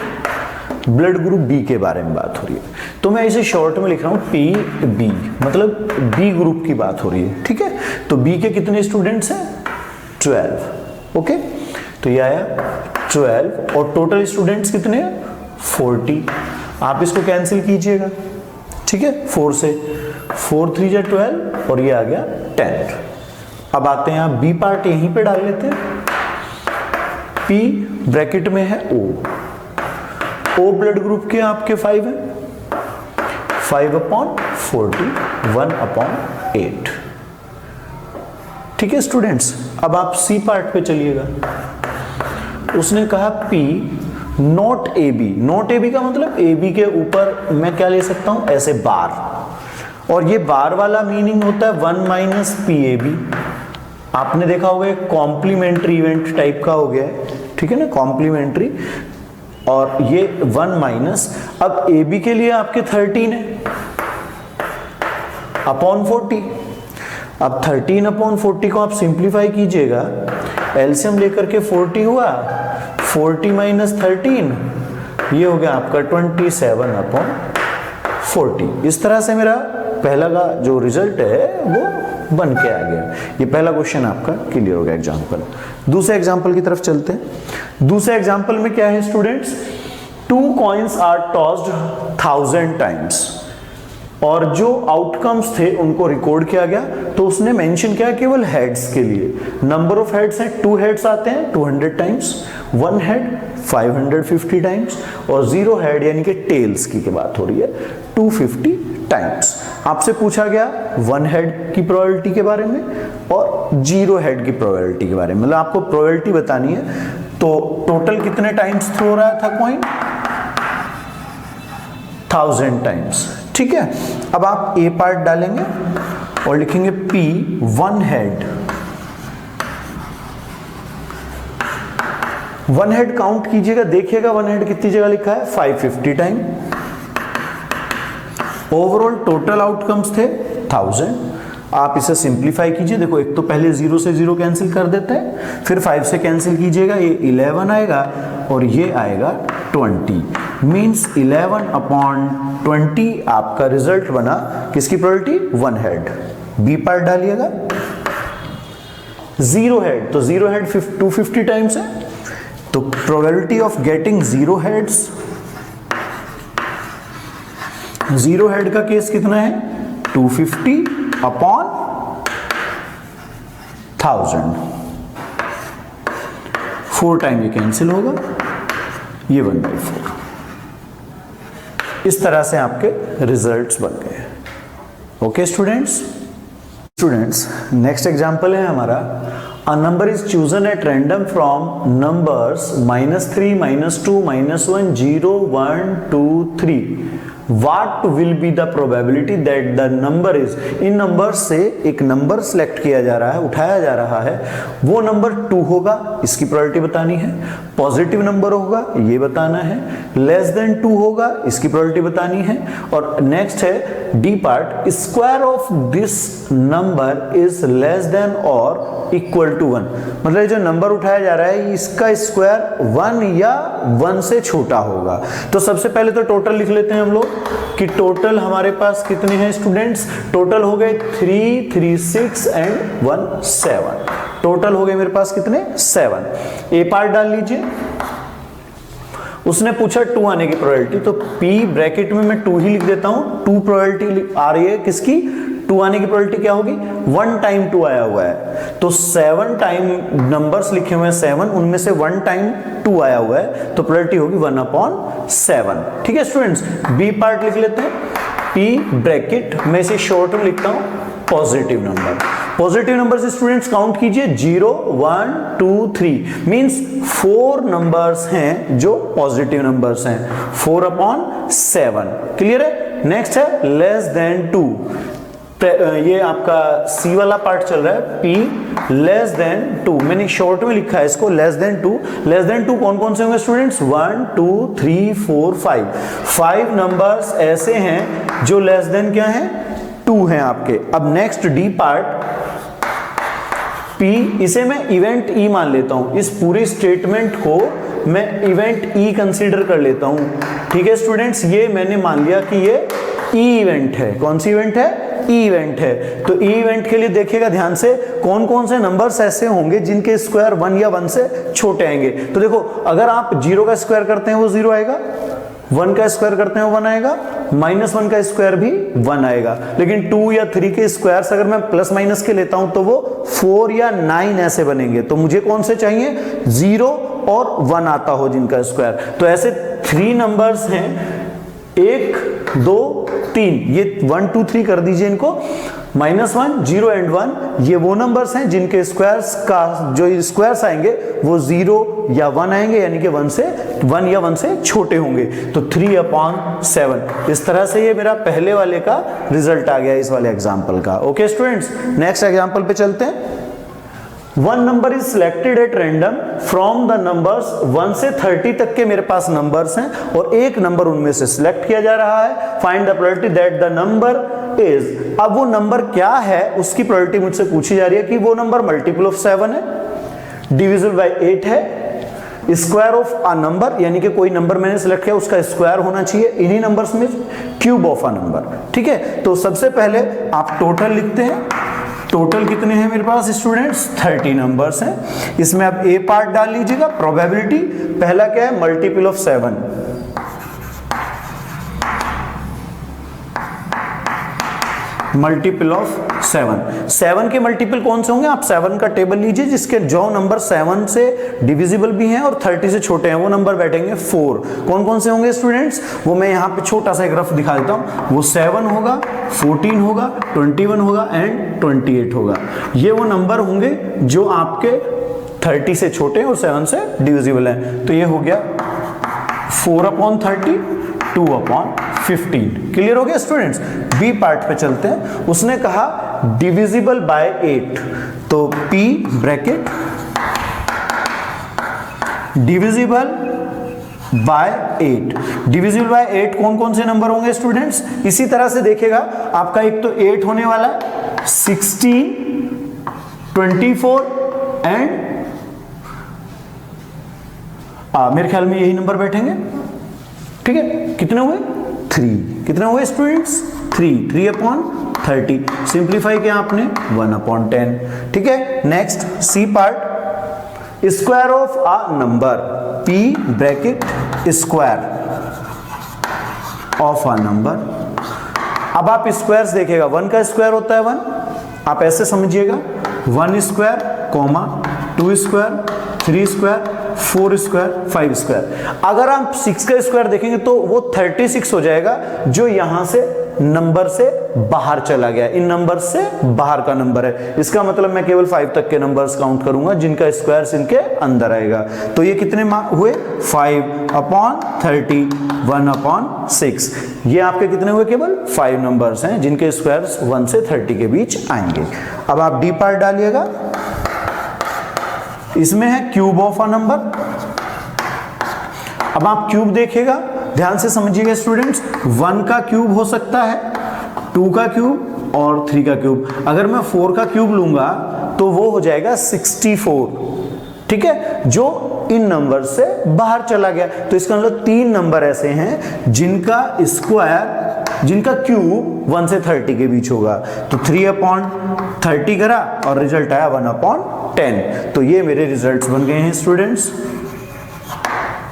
ब्लड ग्रुप बी के बारे में बात हो रही है, तो मैं इसे शॉर्ट में लिख रहा हूं पी बी, मतलब बी ग्रुप की बात हो रही है। ठीक है, तो बी के कितने स्टूडेंट्स हैं? 12। ओके, तो ये आया 12, और टोटल स्टूडेंट्स कितने हैं? 40। आप इसको कैंसिल कीजिएगा, ठीक है, 4 से 4 3 जा 12 और ये आ गया 10। अब आते हैं आप बी पार्ट यहीं पे डाल लेते हैं। P ब्रैकेट में है O ब्लड ग्रुप के आपके 5 है, 5/40 1/8। ठीक है स्टूडेंट्स, अब आप सी पार्ट पे चलिएगा। उसने कहा P not AB। Not AB का मतलब AB के ऊपर मैं क्या ले सकता हूं, ऐसे बार, और ये बार वाला मीनिंग होता है 1 - PAB। आपने देखा होगा एक कॉम्प्लीमेंट्री इवेंट टाइप का हो गया है, ठीक है ना, कॉम्प्लीमेंट्री, और ये 1 - अब AB के लिए आपके 13 है अपॉन 40। अब 13/40 को आप सिंप्लीफाई कीजिएगा, एलसीएम लेकर के 40 हुआ, 40 - 13 ये हो गया आपका 27/40। इस तरह से मेरा पहला का जो रिजल्ट है वो बन के आ गया। ये पहला क्वेश्चन आपका क्लियर हो गया एग्जाम्पल। दूसरे एग्जाम्पल की तरफ चलते हैं। दूसरे एग्जाम्पल में क्या है students, 2 coins are tossed 1000 times, और जो आउटकम्स थे उनको रिकॉर्ड किया गया। तो उसने मेंशन किया केवल हेड्स के लिए। नंबर ऑफ हेड्स हैं, 2 हेड्स आते हैं 200 टाइम्स, 1 हेड 550 टाइम्स, और 0 हेड यानी कि टेल्स की बात हो रही है 250 टाइम्स। आपसे पूछा गया 1 हेड की प्रोबेबिलिटी के बारे में और 0 हेड की प्रोबेबिलिटी के बारे में, मतलब आपको प्रोबेबिलिटी बतानी है। तो टोटल कितने टाइम्स थ्रो रहा था कॉइन, 1000 टाइम्स, ठीक है। अब आप ए पार्ट डालेंगे और लिखेंगे P 1 हेड। 1 हेड काउंट कीजिएगा, देखिएगा 1 हेड कितनी जगह लिखा है, 550 टाइम। ओवरऑल टोटल आउटकम्स थे 1000। आप इसे सिंप्लीफाई कीजिए, देखो एक तो पहले 0 से 0 कैंसिल कर देते हैं, फिर 5 से कैंसिल कीजिएगा, ये 11 आएगा और ये आएगा 20। मीन्स 11/20 आपका रिजल्ट बना। किसकी प्रोबेबिलिटी, 1 हेड। बी पार्ट डालिएगा। 0 हेड, तो 0 हेड 250 टाइम्स है, तो probability of getting 0 heads, 0 head का केस कितना है, 250/1000। 4 टाइम ये कैंसिल होगा, ये 1/4। इस तरह से आपके रिजल्ट्स बन गए। ओके स्टूडेंट्स, नेक्स्ट एग्जांपल है हमारा, a number is chosen at random from numbers -3 -2 -1 0 1 2 3। What will be the probability that the number is, in number से एक नंबर सेलेक्ट किया जा रहा है, उठाया जा रहा है, वो नंबर 2 होगा, इसकी प्रोबेबिलिटी बतानी है। पॉजिटिव नंबर होगा, ये बताना है। लेस देन 2 होगा, इसकी प्रोबेबिलिटी बतानी है। और नेक्स्ट है D part, square of this number is less than और इक्वल टू 1। मतलब जो नंबर उठाया जा रहा है इसका स्क्वायर 1 या 1 से छोटा होगा। तो सबसे पहले तो टोटल लिख लेते हैं हम लोग कि टोटल हमारे पास कितने हैं स्टूडेंट्स, टोटल हो गए 3 3 6 एंड 1 7। टोटल हो गए मेरे पास कितने, 7। ए पार्ट डाल लीजिए। उसने पूछा 2 आने की प्रोबेबिलिटी, तो P ब्रैकेट में मैं 2 ही लिख देता हूं। 2 प्रोबेबिलिटी आ रही है किसकी, 2 आने की प्रोबेबिलिटी क्या होगी, 1 टाइम 2 आया हुआ है, तो 7 टाइम नंबर्स लिखे हुए हैं 7, उनमें से 1 टाइम 2 आया हुआ है, तो प्रोबेबिलिटी होगी 1/7। ठीक है स्टूडेंट्स, बी पार्ट लिख लेते हैं। P ब्रैकेट में इसे शॉर्ट में लिखता हूं पॉजिटिव नंबर। पॉजिटिव नंबर से स्टूडेंट्स काउंट कीजिए 0 1 2 3, मींस 4 नंबर्स हैं जो पॉजिटिव नंबर्स हैं, 4/7। क्लियर है। नेक्स्ट है लेस देन 2, ये आपका सी वाला पार्ट चल रहा है। P लेस देन 2, मैंने शॉर्ट में लिखा है इसको लेस देन 2। लेस देन 2 कौन कौन से होंगे स्टूडेंट्स, 1 2 3 4 5। 5 नंबर्स ऐसे हैं जो लेस देन क्या है, 2 हैं आपके। अब नेक्स्ट डी पार्ट P, इसे मैं इवेंट E मान लेता हूं। इस पूरी स्टेटमेंट को मैं इवेंट E कंसीडर कर लेता हूं। ठीक है स्टूडेंट्स, ये मैंने मान लिया कि ये E इवेंट है। कौन सी इवेंट है, E इवेंट है। तो E इवेंट के लिए देखिएगा ध्यान से कौन कौन से नंबर्स ऐसे होंगे जिनके स्क्वायर 1 या 1 से छोटे आएंगे। तो देखो अगर आप 0 का स्क्वायर करते हैं वो 0 आएगा, 1 का स्क्वायर करते हैं 1 आएगा, -1 का स्क्वायर भी 1 आएगा। लेकिन 2 या 3 के स्क्वायर्स अगर मैं प्लस माइनस के लेता हूं तो वो 4 या 9 ऐसे बनेंगे। तो मुझे कौन से चाहिए, 0 और 1 आता हो जिनका स्क्वायर। तो ऐसे 3 नंबर्स हैं, 1 2 3, ये 1 2 3 कर दीजिए इनको, -1 0 एंड 1, ये वो नंबर्स हैं जिनके स्क्वायर्स का जो स्क्वायर्स आएंगे वो 0 या 1 आएंगे, यानी कि 1 या 1 से छोटे होंगे। तो 3/7, इस तरह से ये मेरा पहले वाले का रिजल्ट आ गया इस वाले एग्जाम्पल का। ओके स्टूडेंट्स, नेक्स्ट एग्जाम्पल पे चलते हैं। 1 number is selected at random from the numbers 1 से 30 तक के मेरे पास नंबर्स हैं और एक नंबर उनमें से सिलेक्ट किया जा रहा है। Find the probability that the number is, अब वो नंबर क्या है उसकी प्रोबेबिलिटी मुझसे पूछी जा रही है कि वो नंबर मल्टीपल ऑफ 7 है, डिविजिबल बाय 8 है, स्क्वायर ऑफ अ नंबर, यानी कि कोई नंबर मैंने सिलेक्ट किया उसका स्क्वायर होना चाहिए इन्हीं नंबर्स में, क्यूब ऑफ अ नंबर। ठीक है, तो सबसे पहले आप टोटल लिखते हैं। टोटल कितने हैं मेरे पास स्टूडेंट्स, 30 नंबर्स हैं। इसमें आप ए पार्ट डाल लीजिएगा, प्रोबेबिलिटी पहला क्या है, मल्टीपल ऑफ 7, मल्टीपल ऑफ 7 के मल्टीपल कौन से होंगे, आप 7 का टेबल लीजिए जिसके जो नंबर 7 से डिविजिबल भी हैं और 30 से छोटे हैं वो नंबर बैठेंगे 4। कौन कौन से होंगे स्टूडेंट्स, वो मैं यहाँ पे छोटा सा एक रफ दिखा देता हूँ। वो 7 होगा, 14 होगा, 21 होगा एंड 28 होगा। ये वो नंबर होंगे जो आपके 30 से छोटे और 7 से डिविजिबल हैं। तो ये हो गया 4/30, 2/15। क्लियर हो गया स्टूडेंट्स। बी पार्ट पे चलते हैं। उसने कहा डिविजिबल बाय 8, तो P bracket divisible by 8, divisible by 8 कौन कौन से नंबर होंगे स्टूडेंट्स, इसी तरह से देखिएगा आपका एक तो 8 होने वाला है, 16, 24 एंड मेरे ख्याल में यही नंबर बैठेंगे। ठीक है, कितने हुए, 3। कितने हुए स्टूडेंट्स, 3/30। सिंप्लीफाई किया आपने 1/10। ठीक है, next C part, square of a number, P bracket square of a number. अब आप स्क्वायर्स देखिएगा, 1 का स्क्वायर होता है 1, आप ऐसे समझिएगा 1 square, 2 square, 3 square, 4 square, 5 square. अगर आप 6 का स्क्वायर देखेंगे तो वो 36 हो जाएगा, जो यहां से नंबर से बाहर चला गया, इन नंबर से बाहर का नंबर है। इसका मतलब मैं केवल 5 तक के नंबर्स काउंट करूंगा जिनका स्क्वायर इनके अंदर आएगा। तो ये कितने हुए, 5/30, 1/6। ये आपके कितने हुए, केवल 5 नंबर्स हैं जिनके स्क्वायर्स 1 से 30 के बीच आएंगे। अब आप डी पार्ट डालिएगा, इसमें है क्यूब ऑफ अ नंबर। अब आप क्यूब देखिएगा, ध्यान से समझिएगा स्टूडेंट्स, 1 का क्यूब हो सकता है, 2 का क्यूब और 3 का क्यूब। अगर मैं 4 का क्यूब लूंगा तो वो हो जाएगा 64। ठीक है, जो इन नंबर से बाहर चला गया। तो इसका मतलब 3 नंबर ऐसे हैं जिनका स्क्वायर, जिनका क्यूब 1 से 30 के बीच होगा। तो 3/30 करा और रिजल्ट आया 1/10। तो ये मेरे रिजल्ट्स बन गए हैं स्टूडेंट्स।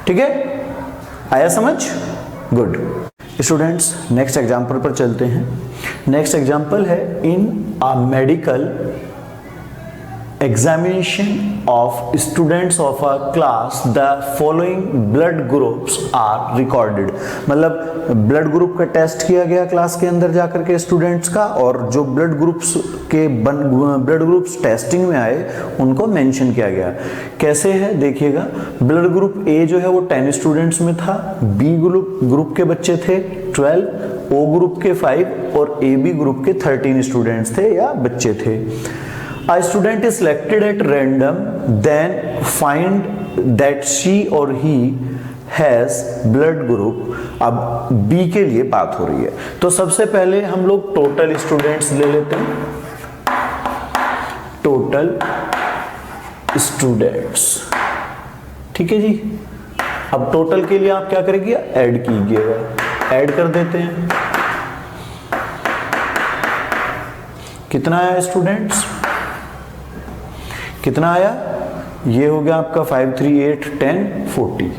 ठीक है, आया समझ, गुड स्टूडेंट्स। नेक्स्ट एग्जाम्पल पर चलते हैं। नेक्स्ट एग्जाम्पल है, in a medical examination of students of a class the following blood groups are recorded। मतलब ब्लड ग्रुप का टेस्ट किया गया क्लास के अंदर जाकर के स्टूडेंट्स का, और जो ब्लड ग्रुप्स के ब्लड ग्रुप्स टेस्टिंग में आए उनको मेंशन किया गया। कैसे है देखिएगा, ब्लड ग्रुप ए जो है वो 10 स्टूडेंट्स में था, बी ग्रुप के बच्चे थे 12, ओ ग्रुप के 5 और ए बी ग्रुप के 13 स्टूडेंट्स थे या बच्चे थे। A student is selected at random, then find that she or he has blood group। अब B के लिए बात हो रही है, तो सबसे पहले हम लोग टोटल स्टूडेंट्स ले लेते हैं, टोटल स्टूडेंट्स। ठीक है जी, अब टोटल के लिए आप क्या करेंगे, ऐड कीजिएगा, ऐड कर देते हैं। कितना आया स्टूडेंट्स, कितना आया, ये हो गया आपका 5, 3, 8, 10, 40।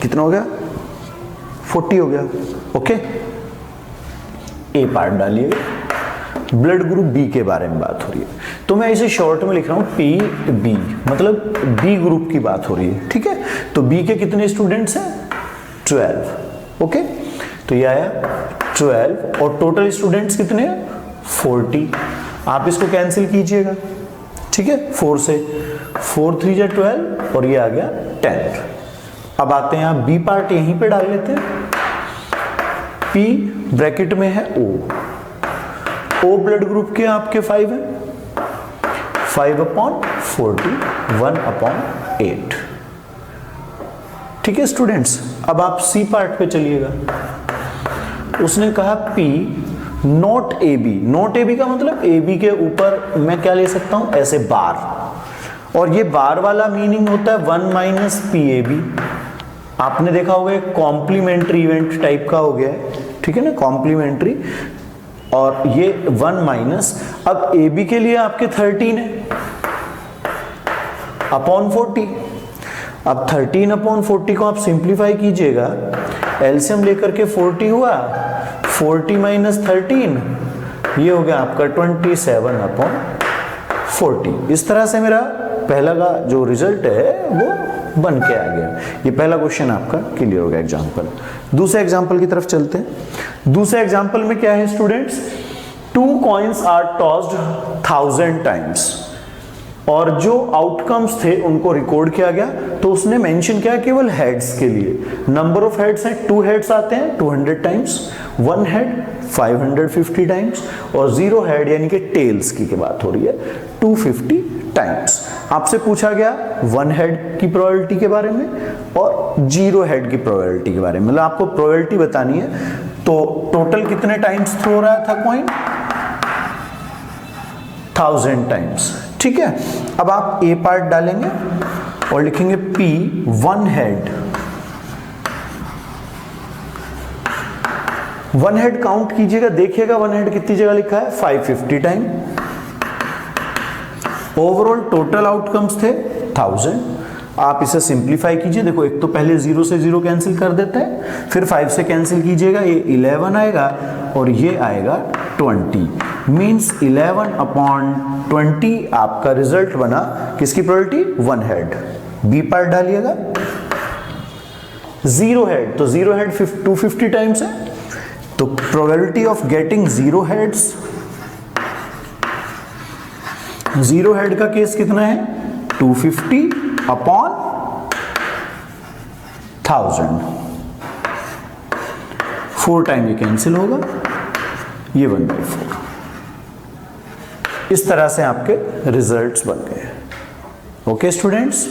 कितना हो गया 40 हो गया। ओके, ए पार्ट डालिएगा। ब्लड ग्रुप बी के बारे में बात हो रही है, तो मैं इसे शॉर्ट में लिख रहा हूं पी बी, मतलब बी ग्रुप की बात हो रही है। ठीक है, तो बी के कितने स्टूडेंट्स हैं 12। ओके, तो ये आया 12 और टोटल स्टूडेंट्स कितने हैं 40। आप इसको कैंसिल कीजिएगा। ठीक है, 4 से 4 3 जा 12 और ये आ गया 10। अब आते हैं, आप बी पार्ट यहीं पे डाल लेते हैं। पी ब्रैकेट में है ओ ब्लड ग्रुप के आपके 5 है, 5/40 1/8। ठीक है स्टूडेंट्स, अब आप सी पार्ट पे चलिएगा। उसने कहा P not AB। Not AB का मतलब AB के ऊपर मैं क्या ले सकता हूं, ऐसे बार, और ये बार वाला मीनिंग होता है 1 - PAB। आपने देखा होगा एक कॉम्प्लीमेंट्री इवेंट टाइप का हो गया है, ठीक है ना, कॉम्प्लीमेंट्री, और ये 1 अब AB के लिए आपके 13 है अपॉन 40। अब 13/40 को आप सिंप्लीफाई कीजिएगा, एलसीएम लेकर के 40 हुआ, 40 - 13 ये हो गया आपका 27/40। इस तरह से मेरा पहला का जो रिजल्ट है वो बन के आ गया। ये पहला क्वेश्चन आपका क्लियर हो गया एग्जाम्पल। दूसरे एग्जाम्पल की तरफ चलते हैं। दूसरे एग्जाम्पल में क्या है students, 2 coins are tossed 1000 times, और जो आउटकम्स थे उनको रिकॉर्ड किया गया। तो उसने मेंशन किया केवल हेड्स के लिए। नंबर ऑफ हेड्स हैं, 2 हेड्स आते हैं 200 टाइम्स, 1 हेड 550 टाइम्स, और 0 हेड यानी कि टेल्स की बात हो रही है 250 टाइम्स। आपसे पूछा गया 1 हेड की प्रोबेबिलिटी के बारे में और 0 हेड की प्रोबेबिलिटी के बारे में, मतलब आपको प्रोबेबिलिटी बतानी है। तो टोटल कितने टाइम्स थ्रो रहा था कॉइन, 1000 टाइम्स। ठीक है, अब आप ए पार्ट डालेंगे और लिखेंगे P 1 हेड। 1 हेड काउंट कीजिएगा, देखिएगा 1 हेड कितनी जगह लिखा है 550 टाइम। ओवरऑल टोटल आउटकम्स थे 1000। आप इसे सिंप्लीफाई कीजिए, देखो एक तो पहले 0 से 0 कैंसिल कर देते हैं, फिर 5 से कैंसिल कीजिएगा, ये 11 आएगा और ये आएगा 20, मीन्स 11/20 आपका रिजल्ट बना। किसकी प्रोबेबिलिटी, 1 हेड। बी पार्ट डालिएगा। 0 हेड, तो 0 हेड 250 टाइम्स है, तो probability of getting 0 heads, 0 head का केस कितना है 250/1000। 4 टाइम ये कैंसिल होगा, ये 1/4। इस तरह से आपके रिजल्ट्स बन गए। Okay students.